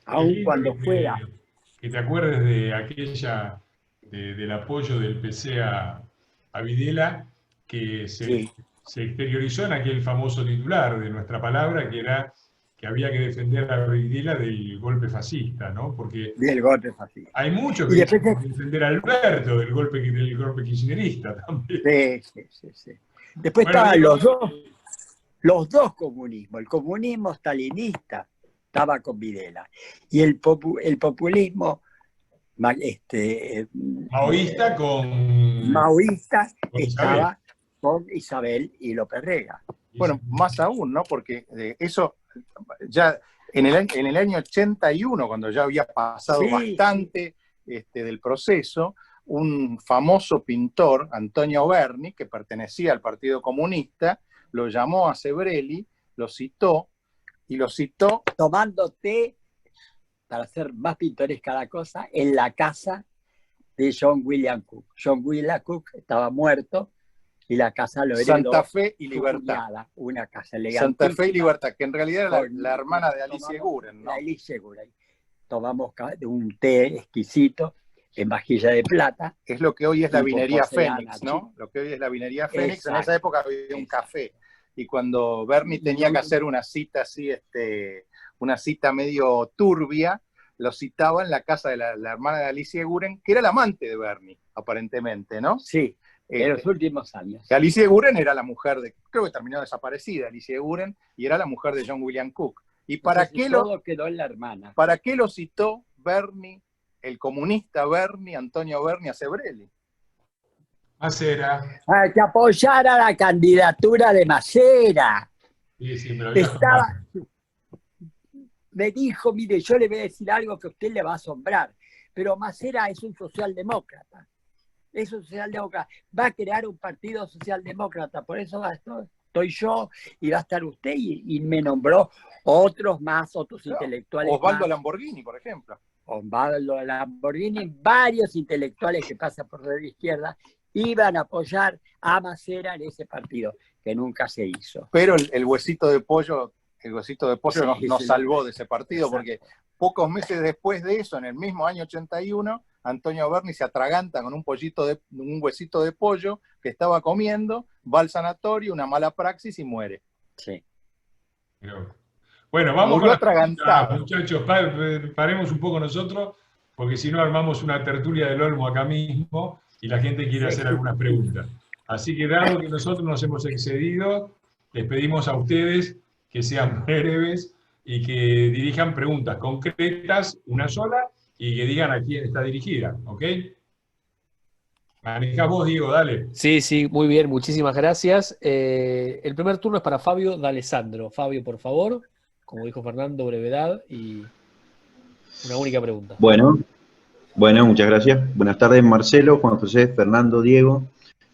aun cuando fuera. Que te acuerdes de aquella, del apoyo del PC a Videla, que se exteriorizó en aquel famoso titular de Nuestra Palabra, que era que había que defender a Videla del golpe fascista, ¿no? Porque del golpe fascista. Hay muchos que dicen defender a Alberto del golpe kirchnerista también. Sí. Después estaban los dos comunismos. El comunismo stalinista estaba con Videla y el populismo maoísta estaba con Isabel y López Rega. Bueno, más aún, ¿no? Porque eso ya en el año 81, cuando ya había pasado bastante del proceso, un famoso pintor, Antonio Berni, que pertenecía al Partido Comunista, lo llamó a Sebrelli, lo citó tomando té, para hacer más pintoresca la cosa, en la casa de John William Cook. John William Cook estaba muerto y la casa lo heredó Santa Fe y Libertad. Una casa elegante. Santa Fe y Libertad, que en realidad era la hermana de Alicia Guren, ¿no? Alicia Guren. Tomamos un té exquisito en vajilla de plata. Es lo que hoy es la vinería Fénix, ¿no? Lo que hoy es la vinería Fénix. Exacto. En esa época había un café. Y cuando Berni tenía que hacer una cita así, una cita medio turbia, lo citaba en la casa de la hermana de Alicia Guren, que era la amante de Berni, aparentemente, ¿no? Sí, en los últimos años. Alicia Guren era la mujer creo que terminó desaparecida, Alicia Guren, y era la mujer de John William Cook. ¿Y para qué todo quedó en la hermana? ¿Para qué lo citó Berni el comunista Bernie, Antonio Bernie, a Sebrelli. Macera. Que apoyara la candidatura de Macera. Sí, sí, pero había Me dijo, mire, yo le voy a decir algo que a usted le va a asombrar, pero Macera es un socialdemócrata. Es un socialdemócrata. Va a crear un partido socialdemócrata, por eso estoy yo y va a estar usted, y me nombró otros intelectuales. Osvaldo más. Lamborghini, por ejemplo. Osvaldo Lamborghini, varios intelectuales que pasan por la izquierda iban a apoyar a Macera en ese partido, que nunca se hizo. Pero el huesito de pollo nos salvó de ese partido, exacto. Porque pocos meses después de eso, en el mismo año 81, Antonio Berni se atraganta con un huesito de pollo que estaba comiendo, va al sanatorio, una mala praxis y muere. Sí. Bueno, vamos Murió con atragantado. muchachos, paremos un poco nosotros, porque si no armamos una tertulia del Olmo acá mismo y la gente quiere hacer algunas preguntas. Así que dado que nosotros nos hemos excedido, les pedimos a ustedes que sean breves y que dirijan preguntas concretas, una sola, y que digan a quién está dirigida, ¿ok? Manejá vos, Diego, dale. Sí, sí, muy bien, muchísimas gracias. El primer turno es para Fabio D'Alessandro. Fabio, por favor, como dijo Fernando, brevedad y una única pregunta. Bueno, muchas gracias. Buenas tardes, Marcelo, Juan José, Fernando, Diego,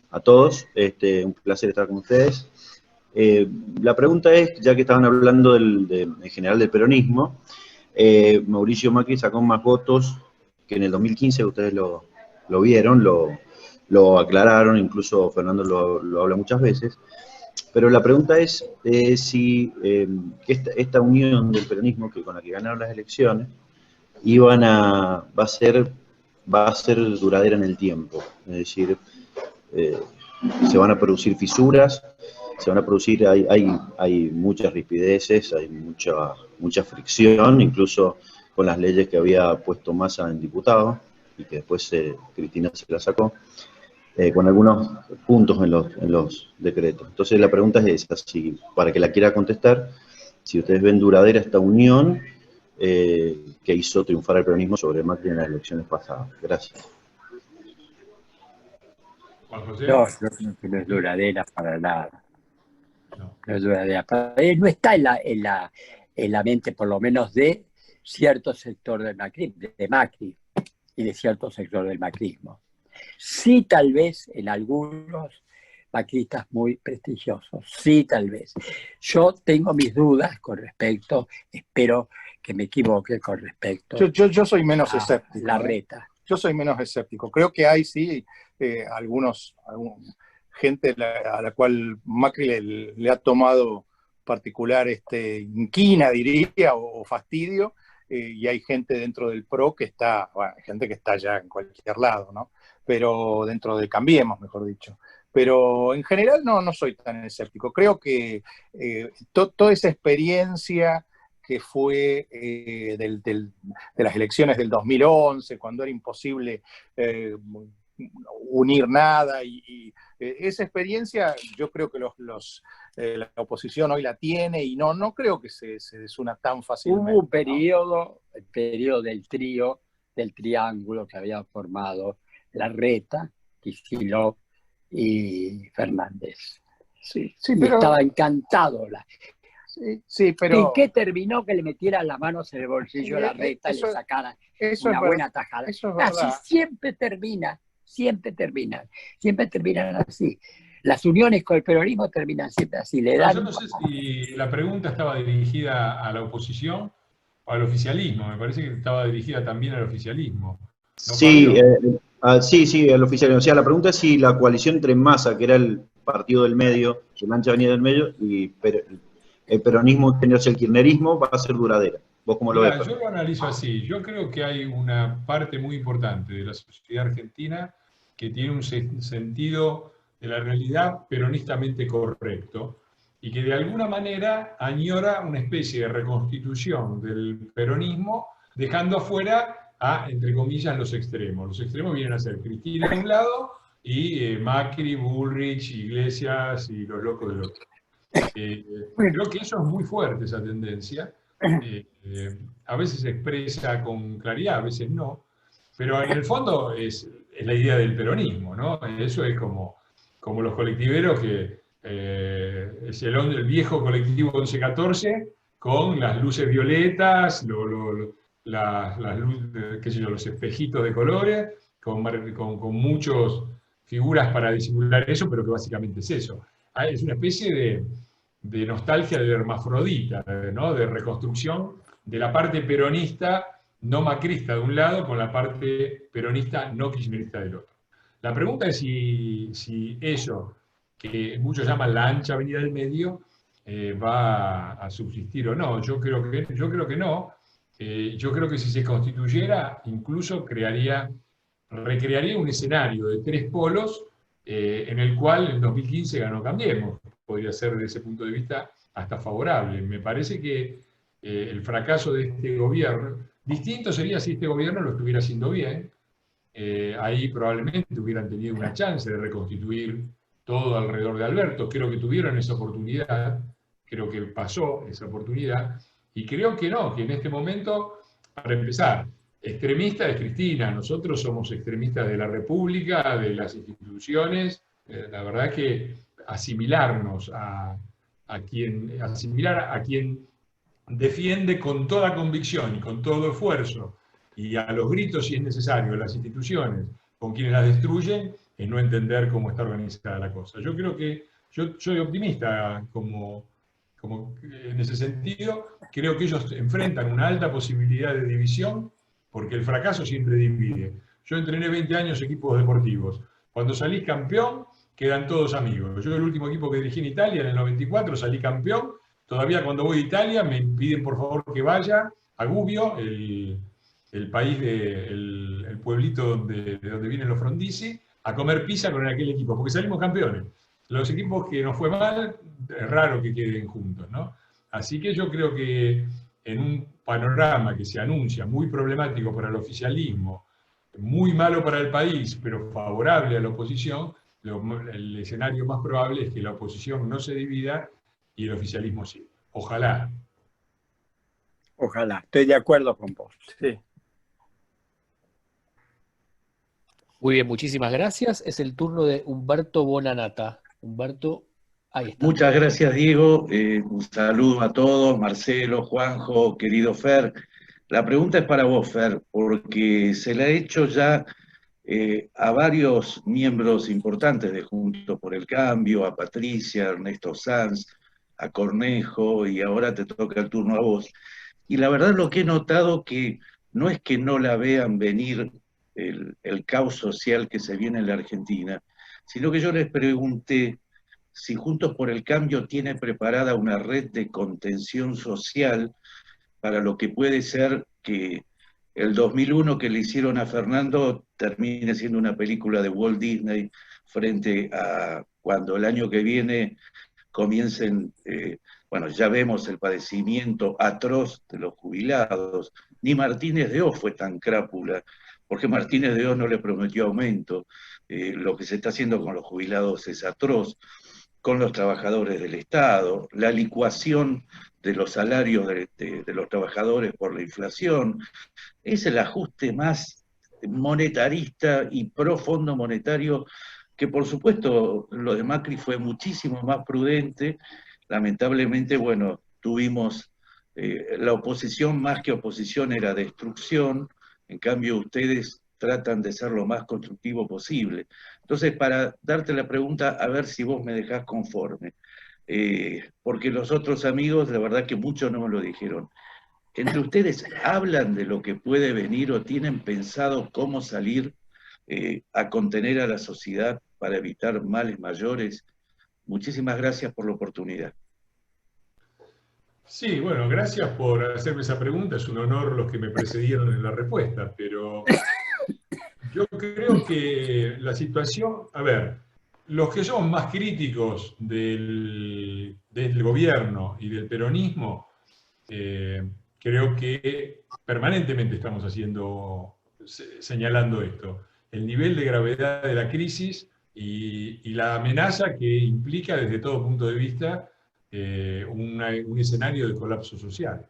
a todos. Un placer estar con ustedes. La pregunta es, ya que estaban hablando en general del peronismo, Mauricio Macri sacó más votos que en el 2015, ustedes lo vieron, lo aclararon, incluso Fernando lo habla muchas veces, pero la pregunta es si esta unión del peronismo con la que ganaron las elecciones va a ser duradera en el tiempo, es decir, se van a producir fisuras, hay muchas rispideces, hay mucha fricción, incluso con las leyes que había puesto Massa en diputado y que después Cristina se la sacó, con algunos puntos en los decretos. Entonces la pregunta es esa, para que la quiera contestar, si ustedes ven duradera esta unión que hizo triunfar el peronismo sobre Macri en las elecciones pasadas. Gracias. Juan José. No, yo creo que no es duradera para nada. No. No es duradera. No está en la mente, por lo menos, de cierto sector de Macri y de cierto sector del macrismo. Sí, tal vez en algunos macristas muy prestigiosos, sí, tal vez. Yo tengo mis dudas con respecto, espero que me equivoque con respecto Yo soy menos a escéptico. Larreta. Yo soy menos escéptico. Creo que hay, sí, gente a la cual Macri le ha tomado particular inquina, diría, o fastidio, y hay gente dentro del PRO que está, bueno, gente que está ya en cualquier lado, ¿no? Pero dentro de Cambiemos, mejor dicho. Pero en general no soy tan escéptico. Creo que toda esa experiencia que fue de las elecciones del 2011, cuando era imposible unir nada, y esa experiencia yo creo que la oposición hoy la tiene, y no creo que se desuna tan fácilmente. Hubo un periodo, el periodo del triángulo que había formado Larreta, Kicillof y Fernández. Sí, pero estaba encantado. Sí, pero ¿en qué terminó? Que le metieran las manos en el bolsillo a Larreta y le sacaran una buena tajada. Eso es verdad. Así siempre terminan así. Las uniones con el peronismo terminan siempre así. Yo no sé si la pregunta estaba dirigida a la oposición o al oficialismo. Me parece que estaba dirigida también al oficialismo. ¿No, sí, sí, al oficialismo. O sea, la pregunta es si la coalición entre Massa, que era el partido del medio, que mancha venía del medio, y el peronismo, el kirchnerismo, va a ser duradera. ¿Vos cómo lo ves? Yo lo analizo así. Yo creo que hay una parte muy importante de la sociedad argentina que tiene un sentido de la realidad peronistamente correcto y que de alguna manera añora una especie de reconstitución del peronismo, dejando afuera a, entre comillas, los extremos. Los extremos vienen a ser Cristina de un lado y Macri, Bullrich, Iglesias y los locos del otro. Creo que eso es muy fuerte, esa tendencia. A veces se expresa con claridad, a veces no. Pero en el fondo es la idea del peronismo, ¿no? Eso es como los colectiveros que es el viejo colectivo 1114 con las luces violetas, qué sé yo, los espejitos de colores, con muchas figuras para disimular eso, pero que básicamente es eso. Es una especie de nostalgia del hermafrodita, ¿no? De reconstrucción de la parte peronista no macrista de un lado con la parte peronista no kirchnerista del otro. La pregunta es si eso, que muchos llaman la ancha avenida del medio, va a subsistir o no. Yo creo que no. Yo creo que si se constituyera, incluso recrearía un escenario de 3 polos en el cual en 2015 ganó Cambiemos. Podría ser desde ese punto de vista hasta favorable. Me parece que el fracaso de este gobierno, distinto sería si este gobierno lo estuviera haciendo bien, ahí probablemente hubieran tenido una chance de reconstituir todo alrededor de Alberto. Creo que tuvieron esa oportunidad, creo que pasó esa oportunidad, y creo que no, que en este momento, para empezar, extremista es Cristina, nosotros somos extremistas de la República, de las instituciones. La verdad que asimilar a quien defiende con toda convicción y con todo esfuerzo, y a los gritos si es necesario, las instituciones con quienes las destruyen, es no entender cómo está organizada la cosa. Yo creo que, yo soy optimista en ese sentido, creo que ellos enfrentan una alta posibilidad de división, porque el fracaso siempre divide. Yo entrené 20 años equipos deportivos. Cuando salís campeón, quedan todos amigos. Yo el último equipo que dirigí en Italia, en el 94, salí campeón. Todavía cuando voy a Italia me piden por favor que vaya a Gubbio, el país, el pueblito de donde vienen los Frondizi, a comer pizza con aquel equipo, porque salimos campeones. Los equipos que nos fue mal, es raro que queden juntos, ¿no? Así que yo creo que en un panorama que se anuncia muy problemático para el oficialismo, muy malo para el país, pero favorable a la oposición, el escenario más probable es que la oposición no se divida y el oficialismo sí. Ojalá. Ojalá, estoy de acuerdo con vos. Sí. Muy bien, muchísimas gracias. Es el turno de Humberto Bonanata. Humberto, ahí está. Muchas gracias, Diego. Un saludo a todos, Marcelo, Juanjo, querido Fer. La pregunta es para vos, Fer, porque se la he hecho ya a varios miembros importantes de Juntos por el Cambio, a Patricia, a Ernesto Sanz, a Cornejo, y ahora te toca el turno a vos. Y la verdad lo que he notado que no es que no la vean venir el caos social que se viene en la Argentina, sino que yo les pregunté si Juntos por el Cambio tiene preparada una red de contención social para lo que puede ser que el 2001 que le hicieron a Fernando termine siendo una película de Walt Disney frente a cuando el año que viene comiencen, bueno, ya vemos el padecimiento atroz de los jubilados. Ni Martínez de Oz fue tan crápula, porque Martínez de Oz no le prometió aumento. Lo que se está haciendo con los jubilados es atroz, con los trabajadores del Estado, la licuación de los salarios de los trabajadores por la inflación, es el ajuste más monetarista y pro fondo monetario, que por supuesto lo de Macri fue muchísimo más prudente. Lamentablemente, bueno, tuvimos la oposición, más que oposición era destrucción, en cambio ustedes tratan de ser lo más constructivo posible. Entonces, para darte la pregunta, a ver si vos me dejás conforme, porque los otros amigos, la verdad que muchos no me lo dijeron. ¿Entre ustedes hablan de lo que puede venir o tienen pensado cómo salir a contener a la sociedad para evitar males mayores? Muchísimas gracias por la oportunidad. Sí, bueno, gracias por hacerme esa pregunta. Es un honor los que me precedieron en la respuesta, pero yo creo que la situación, a ver, los que somos más críticos del gobierno y del peronismo, creo que permanentemente estamos señalando esto, el nivel de gravedad de la crisis y la amenaza que implica desde todo punto de vista un escenario de colapso social.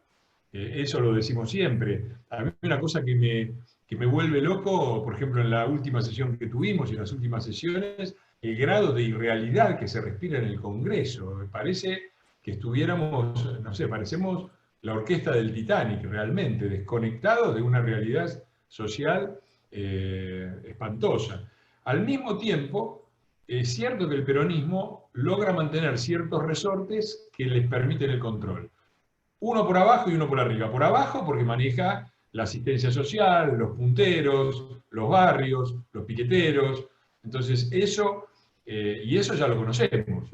Eso lo decimos siempre. A mí una cosa que que me vuelve loco, por ejemplo, en la última sesión que tuvimos y en las últimas sesiones, el grado de irrealidad que se respira en el Congreso. Me parece que estuviéramos, no sé, parecemos la orquesta del Titanic, realmente, desconectados de una realidad social espantosa. Al mismo tiempo, es cierto que el peronismo logra mantener ciertos resortes que les permiten el control. Uno por abajo y uno por arriba. Por abajo porque maneja la asistencia social, los punteros, los barrios, los piqueteros. Entonces eso, y eso ya lo conocemos.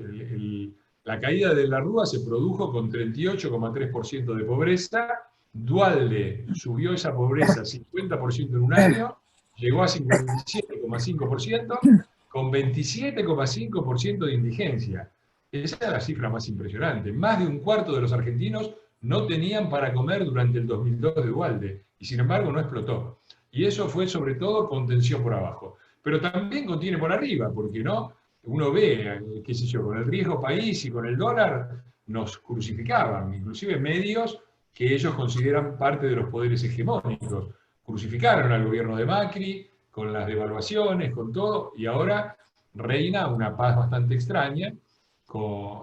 La caída de la Rúa se produjo con 38,3% de pobreza. Dualde subió esa pobreza 50% en un año, llegó a 57,5%, con 27,5% de indigencia. Esa es la cifra más impresionante. Más de un cuarto de los argentinos no tenían para comer durante el 2002 de Dualde, y sin embargo no explotó. Y eso fue sobre todo contención por abajo. Pero también contiene por arriba, porque no, uno ve, qué sé yo, con el riesgo país y con el dólar nos crucificaban, inclusive medios que ellos consideran parte de los poderes hegemónicos. Crucificaron al gobierno de Macri con las devaluaciones, con todo, y ahora reina una paz bastante extraña,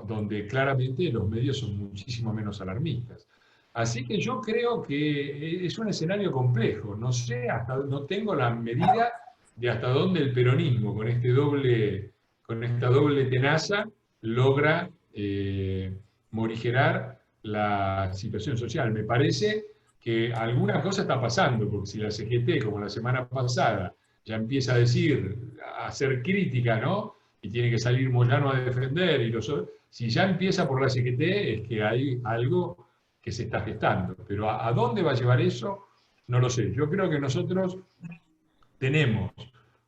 donde claramente los medios son muchísimo menos alarmistas. Así que yo creo que es un escenario complejo. No sé, no tengo la medida de hasta dónde el peronismo, con esta doble tenaza, logra morigerar la situación social. Me parece que alguna cosa está pasando, porque si la CGT, como la semana pasada, ya empieza a decir, a hacer crítica, ¿no? Y tiene que salir Moyano a defender, si ya empieza por la CGT es que hay algo que se está gestando. Pero ¿a dónde va a llevar eso? No lo sé. Yo creo que nosotros tenemos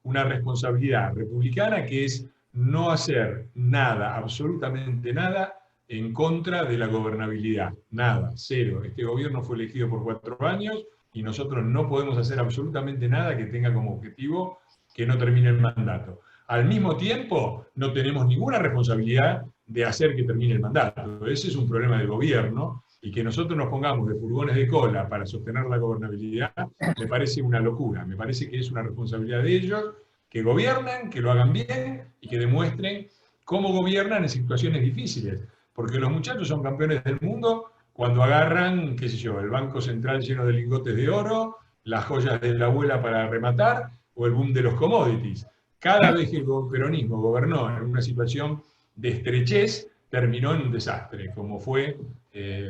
una responsabilidad republicana que es no hacer nada, absolutamente nada, en contra de la gobernabilidad. Nada, cero. Este gobierno fue elegido por 4 años y nosotros no podemos hacer absolutamente nada que tenga como objetivo que no termine el mandato. Al mismo tiempo, no tenemos ninguna responsabilidad de hacer que termine el mandato. Ese es un problema del gobierno, y que nosotros nos pongamos de furgones de cola para sostener la gobernabilidad me parece una locura. Me parece que es una responsabilidad de ellos que gobiernen, que lo hagan bien y que demuestren cómo gobiernan en situaciones difíciles. Porque los muchachos son campeones del mundo cuando agarran, qué sé yo, el Banco Central lleno de lingotes de oro, las joyas de la abuela para rematar, o el boom de los commodities. Cada vez que el peronismo gobernó en una situación de estrechez, terminó en un desastre, como fue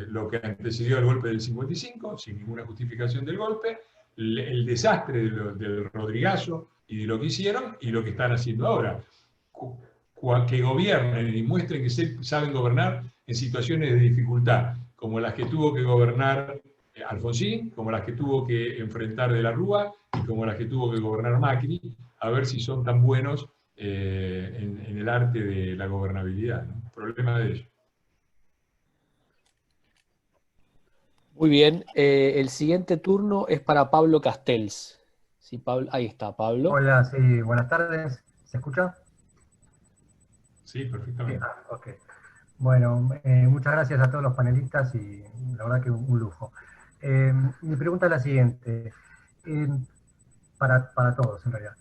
lo que antecedió al golpe del 55, sin ninguna justificación del golpe, el desastre del Rodrigazo y de lo que hicieron y lo que están haciendo ahora. Que gobiernen y muestren que saben gobernar en situaciones de dificultad, como las que tuvo que gobernar Alfonsín, como las que tuvo que enfrentar De la Rúa y como las que tuvo que gobernar Macri, a ver si son tan buenos en el arte de la gobernabilidad, ¿no? Problema de ellos. Muy bien, el siguiente turno es para Pablo Castells. Sí, Pablo, ahí está, Pablo. Hola, sí, buenas tardes. ¿Se escucha? Sí, perfectamente. Ok. Bueno, muchas gracias a todos los panelistas y la verdad que un lujo. Mi pregunta es la siguiente, para todos en realidad.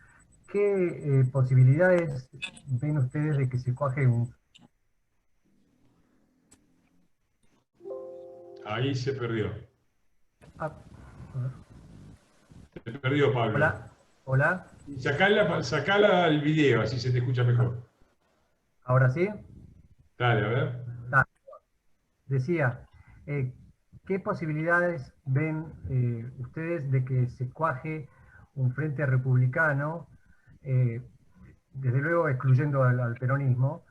¿Qué posibilidades ven ustedes de que se cuaje un... Ahí se perdió. Ah, Se perdió, Pablo. hola, hola. Sacala el video, así se te escucha mejor. ¿Ahora sí? Dale, a ver. Decía, ¿qué posibilidades ven ustedes de que se cuaje un frente republicano, desde luego excluyendo al peronismo,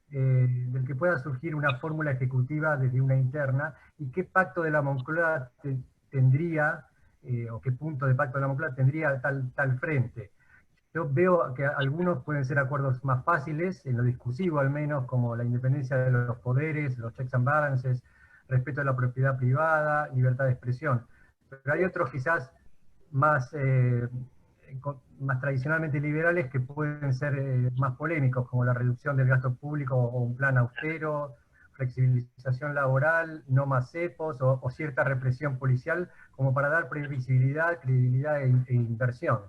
del que pueda surgir una fórmula ejecutiva desde una interna, y qué pacto de la Moncloa tendría, o qué punto de pacto de la Moncloa tendría tal frente? Yo veo que algunos pueden ser acuerdos más fáciles, en lo discursivo al menos, como la independencia de los poderes, los checks and balances, respeto a la propiedad privada, libertad de expresión. Pero hay otros quizás más tradicionalmente liberales que pueden ser más polémicos, como la reducción del gasto público o un plan austero, flexibilización laboral, no más cepos o cierta represión policial, como para dar previsibilidad, credibilidad e inversión.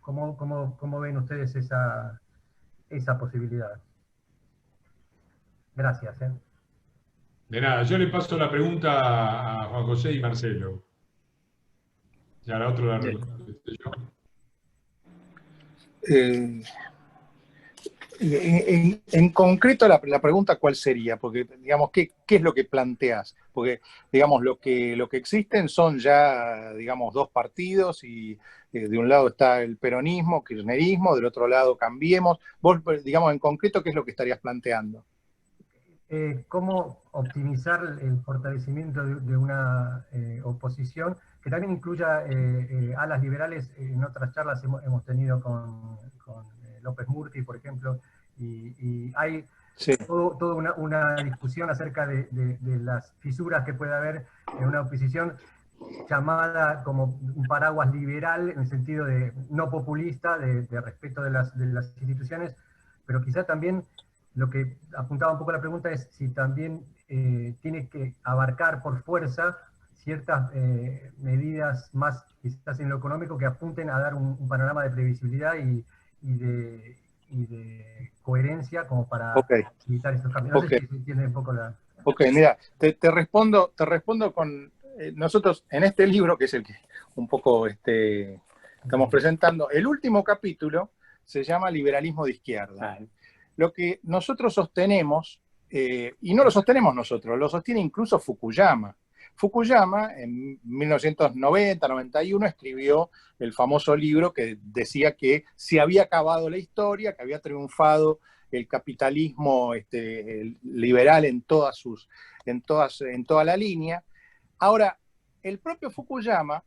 ¿Cómo ven ustedes esa posibilidad? Gracias. De nada, yo le paso la pregunta a Juan José y Marcelo. Ya la otra la respondo yo. En concreto, la pregunta, ¿cuál sería? Porque, digamos, ¿qué es lo que planteas? Porque, digamos, lo que existen son ya, digamos, dos partidos y de un lado está el peronismo, kirchnerismo, del otro lado Cambiemos. Vos, digamos, en concreto, ¿qué es lo que estarías planteando? Cómo optimizar el fortalecimiento de una oposición que también incluya alas liberales. En otras charlas hemos tenido con López Murphy, por ejemplo, y hay toda una discusión acerca de las fisuras que puede haber en una oposición llamada como un paraguas liberal, en el sentido de no populista, de respeto de las instituciones, pero quizá también lo que apuntaba un poco la pregunta es si también tiene que abarcar por fuerza ciertas medidas más, quizás en lo económico, que apunten a dar un panorama de previsibilidad y de coherencia como para evitar estos cambios. No sé si se entiende un poco la... Ok, mira, te respondo con... nosotros en este libro, que es el que un poco estamos presentando, el último capítulo se llama Liberalismo de Izquierda. Lo que nosotros sostenemos, y no lo sostenemos nosotros, lo sostiene incluso Fukuyama. Fukuyama en 1990-91 escribió el famoso libro que decía que se había acabado la historia, que había triunfado el capitalismo liberal en toda la línea. Ahora, el propio Fukuyama,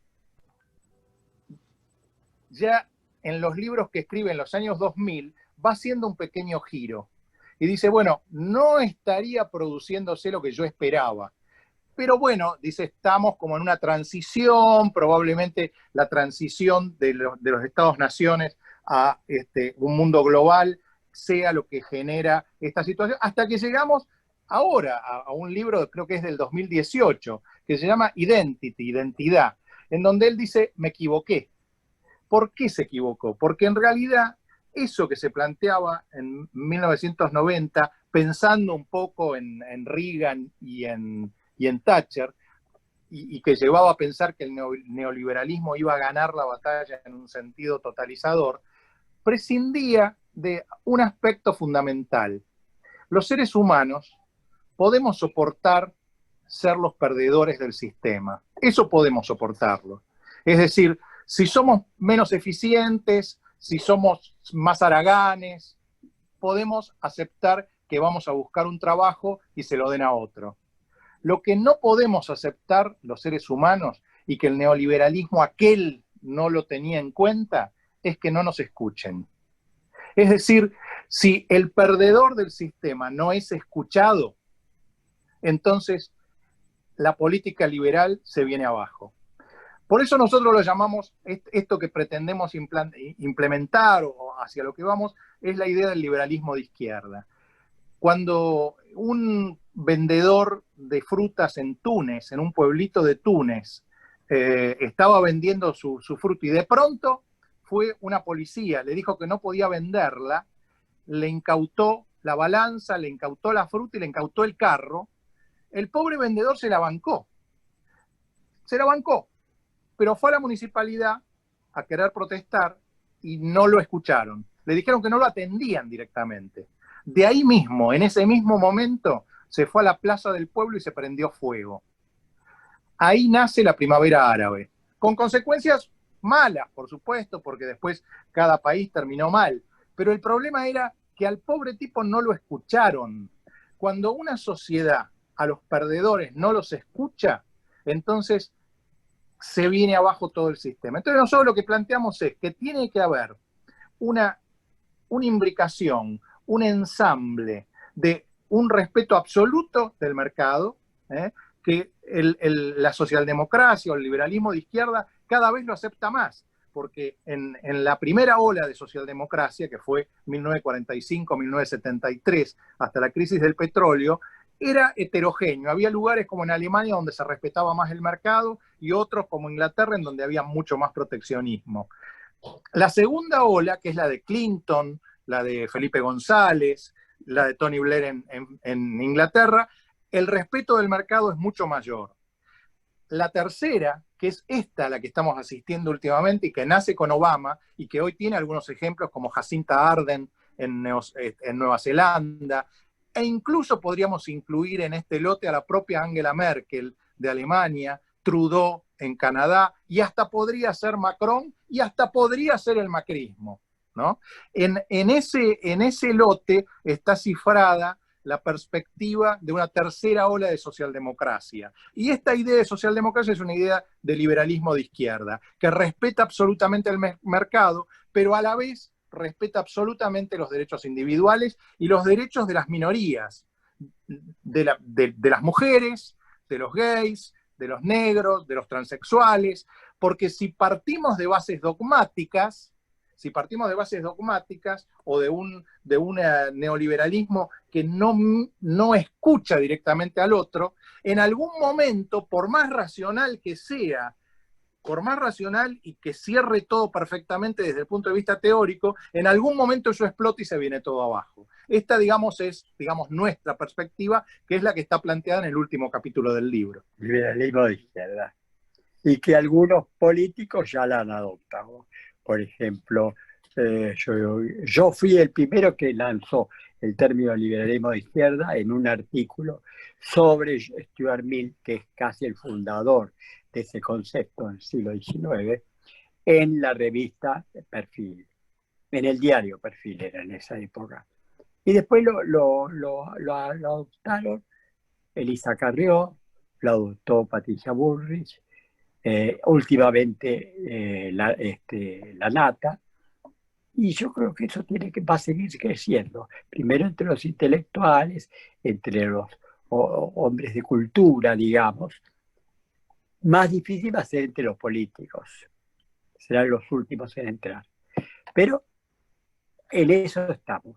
ya en los libros que escribe en los años 2000, va haciendo un pequeño giro. Y dice, bueno, no estaría produciéndose lo que yo esperaba. Pero bueno, dice, estamos como en una transición, probablemente la transición de los Estados-naciones a un mundo global sea lo que genera esta situación, hasta que llegamos ahora a un libro, creo que es del 2018, que se llama Identity, Identidad, en donde él dice, me equivoqué. ¿Por qué se equivocó? Porque en realidad eso que se planteaba en 1990, pensando un poco en Reagan y en Thatcher, y que llevaba a pensar que el neoliberalismo iba a ganar la batalla en un sentido totalizador, prescindía de un aspecto fundamental. Los seres humanos podemos soportar ser los perdedores del sistema. Eso podemos soportarlo. Es decir, si somos menos eficientes, si somos más haraganes, podemos aceptar que vamos a buscar un trabajo y se lo den a otro. Lo que no podemos aceptar los seres humanos, y que el neoliberalismo aquel no lo tenía en cuenta, es que no nos escuchen. Es decir, si el perdedor del sistema no es escuchado, entonces la política liberal se viene abajo. Por eso nosotros lo llamamos, esto que pretendemos implementar o hacia lo que vamos, es la idea del liberalismo de izquierda. Cuando un vendedor de frutas en Túnez, en un pueblito de Túnez, estaba vendiendo su fruta y de pronto fue una policía, le dijo que no podía venderla, le incautó la balanza, le incautó la fruta y le incautó el carro. El pobre vendedor se la bancó, pero fue a la municipalidad a querer protestar y no lo escucharon. Le dijeron que no lo atendían directamente. De ahí mismo, en ese mismo momento, se fue a la plaza del pueblo y se prendió fuego. Ahí nace la primavera árabe, con consecuencias malas, por supuesto, porque después cada país terminó mal. Pero el problema era que al pobre tipo no lo escucharon. Cuando una sociedad a los perdedores no los escucha, entonces se viene abajo todo el sistema. Entonces nosotros lo que planteamos es que tiene que haber una imbricación, un ensamble de un respeto absoluto del mercado, que la socialdemocracia o el liberalismo de izquierda cada vez lo acepta más, porque en la primera ola de socialdemocracia, que fue 1945-1973, hasta la crisis del petróleo, era heterogéneo. Había lugares como en Alemania donde se respetaba más el mercado y otros como Inglaterra en donde había mucho más proteccionismo. La segunda ola, que es la de Clinton, la de Felipe González, la de Tony Blair en Inglaterra, el respeto del mercado es mucho mayor. La tercera, que es esta a la que estamos asistiendo últimamente y que nace con Obama y que hoy tiene algunos ejemplos como Jacinta Ardern en Nueva Zelanda, e incluso podríamos incluir en este lote a la propia Angela Merkel de Alemania, Trudeau en Canadá, y hasta podría ser Macron y hasta podría ser el macrismo, ¿no? En ese lote está cifrada la perspectiva de una tercera ola de socialdemocracia. Y esta idea de socialdemocracia es una idea de liberalismo de izquierda, que respeta absolutamente el mercado, pero a la vez respeta absolutamente los derechos individuales y los derechos de las minorías, de las mujeres, de los gays, de los negros, de los transexuales, porque si partimos de bases dogmáticas, o de un neoliberalismo que no escucha directamente al otro, en algún momento, por más racional que sea, por más racional y que cierre todo perfectamente desde el punto de vista teórico, en algún momento eso explota y se viene todo abajo. Esta, digamos, es nuestra perspectiva, que es la que está planteada en el último capítulo del libro. Liberalismo de izquierda. Y que algunos políticos ya la han adoptado. Por ejemplo, yo fui el primero que lanzó el término liberalismo de izquierda en un artículo sobre Stuart Mill, que es casi el fundador de ese concepto en el siglo XIX, en la revista Perfil, en el diario Perfil era en esa época. Y después lo adoptaron Elisa Carrió, lo adoptó Patricia Bullrich, últimamente la Nata, y yo creo que eso va a seguir creciendo, primero entre los intelectuales, entre los hombres de cultura, digamos. Más difícil va a ser entre los políticos, serán los últimos en entrar, pero en eso estamos.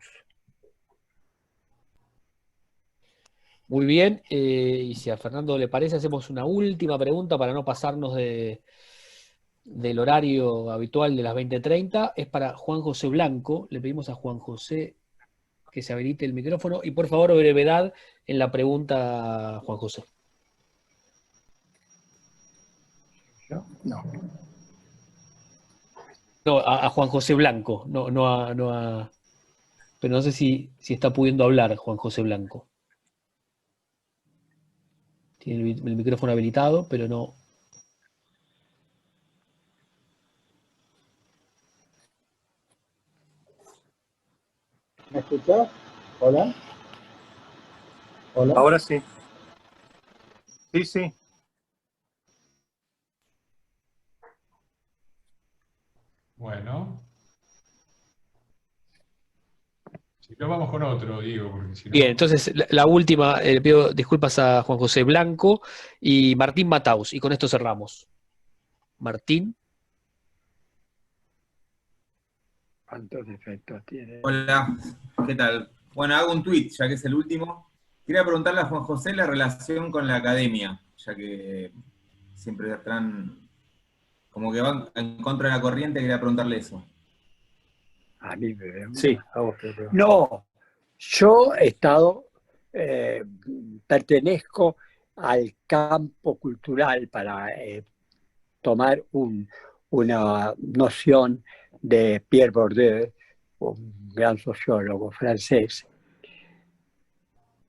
Muy bien, y si a Fernando le parece, hacemos una última pregunta para no pasarnos del horario habitual de las 20:30. Es para Juan José Blanco. Le pedimos a Juan José que se habilite el micrófono y por favor brevedad en la pregunta, Juan José. No. No, a Juan José Blanco, pero no sé si está pudiendo hablar Juan José Blanco. Tiene el micrófono habilitado, pero no. ¿Me escuchás? ¿Hola? ¿Hola? Ahora sí. Sí. Bueno. Si no, vamos con otro, Diego, porque si no... Bien, entonces la última, pido disculpas a Juan José Blanco y Martín Mataus, y con esto cerramos. Martín. ¿Cuántos defectos tiene? Hola, ¿qué tal? Bueno, hago un tweet, ya que es el último. Quería preguntarle a Juan José la relación con la academia, ya que siempre están como que van en contra de la corriente, quería preguntarle eso. A mí me veo. Sí. No, yo he estado, pertenezco al campo cultural para tomar una noción de Pierre Bourdieu, un gran sociólogo francés.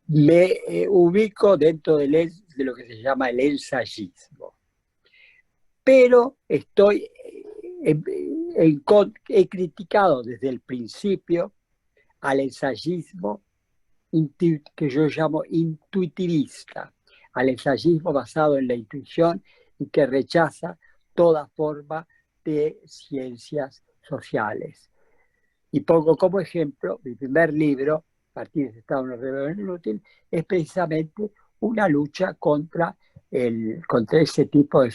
Me ubico dentro de lo que se llama el ensayismo, pero he criticado desde el principio al ensayismo que yo llamo intuitivista, al ensayismo basado en la intuición y que rechaza toda forma de ciencias sociales. Y pongo como ejemplo, mi primer libro, Partir de Estado de una Rebelión Inútil, es precisamente una lucha contra ese tipo de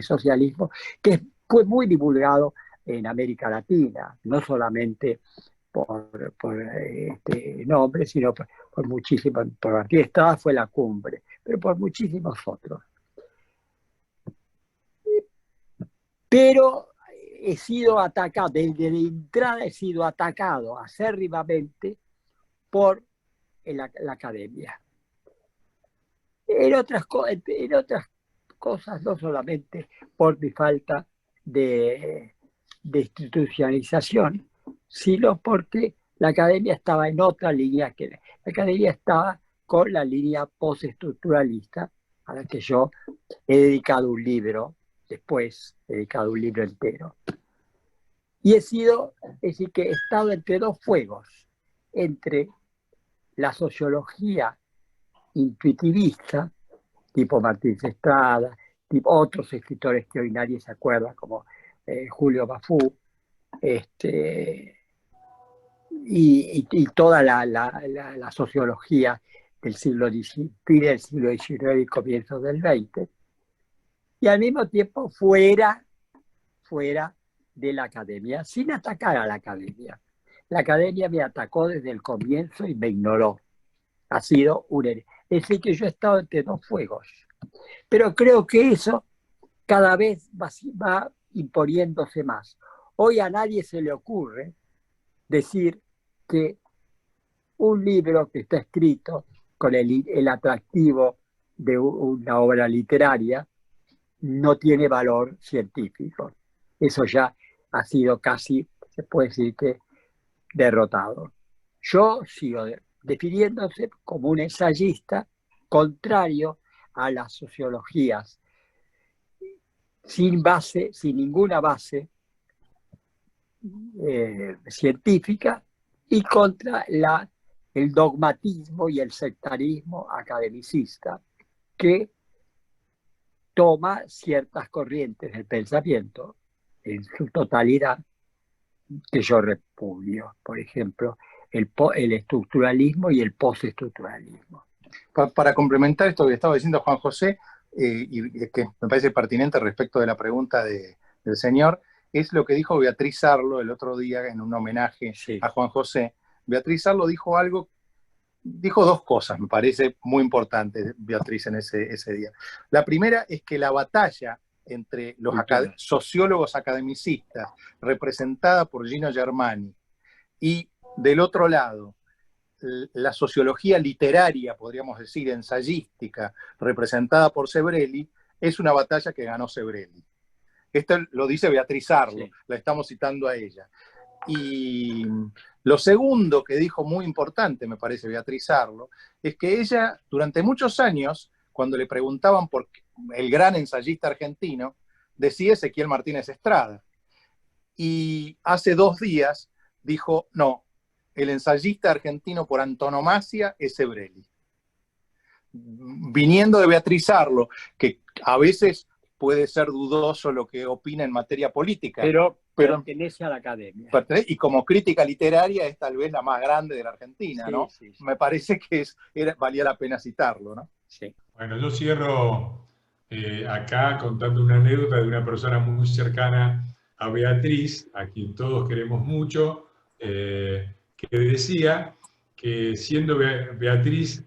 socialismo que fue muy divulgado en América Latina, no solamente por nombre, sino por muchísimos, por Martín Estrada fue la cumbre, pero por muchísimos otros. Pero he sido atacado, desde la entrada he sido atacado acérrimamente por la academia. En otras cosas, no solamente por mi falta de institucionalización, sino porque la academia estaba en otra línea, que la academia estaba con la línea postestructuralista, a la que yo he dedicado un libro, después he dedicado un libro entero. Y es decir, que he estado entre dos fuegos, entre la sociología intuitivista, tipo Martín Estrada, tipo otros escritores que hoy nadie se acuerda, como Julio Bafú, y toda la sociología del siglo XIX, fin del siglo XIX y comienzos del XX, y al mismo tiempo fuera de la academia, sin atacar a la academia. La academia me atacó desde el comienzo y me ignoró. Ha sido un error. Es decir, que yo he estado entre dos fuegos. Pero creo que eso cada vez va imponiéndose más. Hoy a nadie se le ocurre decir que un libro que está escrito con el atractivo de una obra literaria no tiene valor científico. Eso ya ha sido casi, se puede decir que, derrotado. Yo sigo definiéndose como un ensayista contrario a las sociologías, sin ninguna base científica, y contra el dogmatismo y el sectarismo academicista que toma ciertas corrientes del pensamiento en su totalidad que yo repudio. Por ejemplo, el estructuralismo y el postestructuralismo. Para complementar esto que estaba diciendo Juan José, y que me parece pertinente respecto de la pregunta del señor, es lo que dijo Beatriz Arlo el otro día en un homenaje a Juan José. Beatriz Arlo dijo dos cosas, me parece muy importantes, Beatriz, en ese día. La primera es que la batalla entre los sociólogos academicistas, representada por Gino Germani, y del otro lado, la sociología literaria, podríamos decir, ensayística, representada por Sebrelli, es una batalla que ganó Sebrelli. Esto lo dice Beatriz Arlo, la estamos citando a ella. Y lo segundo que dijo muy importante, me parece, Beatriz Arlo, es que ella, durante muchos años, cuando le preguntaban por el gran ensayista argentino, decía Ezequiel Martínez Estrada. Y hace 2 días dijo, no, el ensayista argentino por antonomasia es Sebrelli. Viniendo de Beatriz Arlo, que a veces puede ser dudoso lo que opina en materia política, pero pertenece a la academia. Y como crítica literaria es tal vez la más grande de la Argentina, ¿no? Sí. Me parece que valía la pena citarlo, ¿no? Sí. Bueno, yo cierro acá contando una anécdota de una persona muy cercana a Beatriz, a quien todos queremos mucho, que decía que siendo Beatriz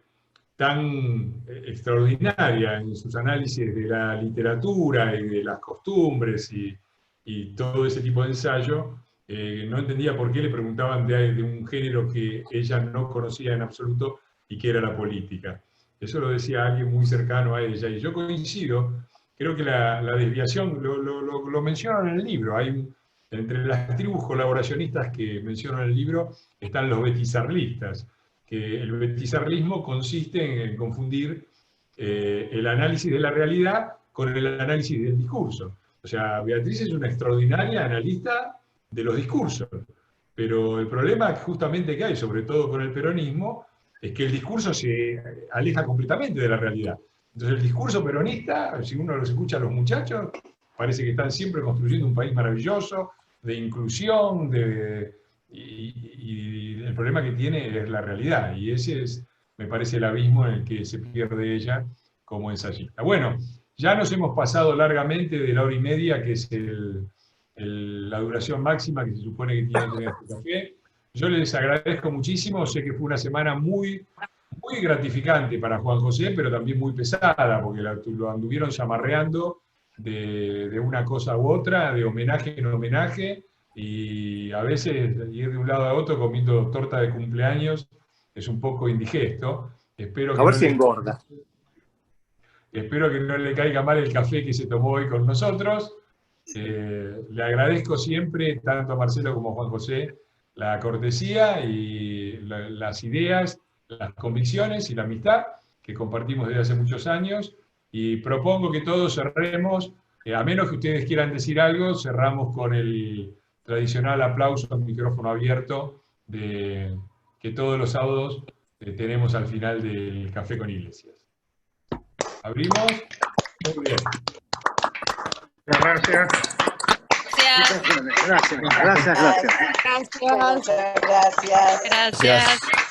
tan extraordinaria en sus análisis de la literatura y de las costumbres y todo ese tipo de ensayo, no entendía por qué le preguntaban de un género que ella no conocía en absoluto y que era la política. Eso lo decía alguien muy cercano a ella, y yo coincido. Creo que la desviación, lo menciono en el libro, entre las tribus colaboracionistas que menciono en el libro están los betizarlistas, que el betizarlismo consiste en confundir el análisis de la realidad con el análisis del discurso. O sea, Beatriz es una extraordinaria analista de los discursos, pero el problema justamente que hay, sobre todo con el peronismo, es que el discurso se aleja completamente de la realidad. Entonces el discurso peronista, si uno los escucha a los muchachos, parece que están siempre construyendo un país maravilloso, de inclusión, y el problema que tiene es la realidad, y ese es, me parece, el abismo en el que se pierde ella como ensayista. Bueno, ya nos hemos pasado largamente de la 1h30, que es la duración máxima que se supone que tiene que tener este café. Yo les agradezco muchísimo, sé que fue una semana muy muy gratificante para Juan José, pero también muy pesada, porque lo anduvieron chamarreando de una cosa u otra, de homenaje en homenaje, y a veces ir de un lado a otro comiendo torta de cumpleaños es un poco indigesto. Espero que A ver no si le- engorda. Espero que no le caiga mal el café que se tomó hoy con nosotros. Le agradezco siempre, tanto a Marcelo como a Juan José, la cortesía y las ideas, las convicciones y la amistad que compartimos desde hace muchos años. Y propongo que todos cerremos, a menos que ustedes quieran decir algo, cerramos con el tradicional aplauso al micrófono abierto que todos los sábados tenemos al final del Café con Iglesias. Abrimos. Muy bien. Gracias. Gracias. Gracias. Gracias. Gracias.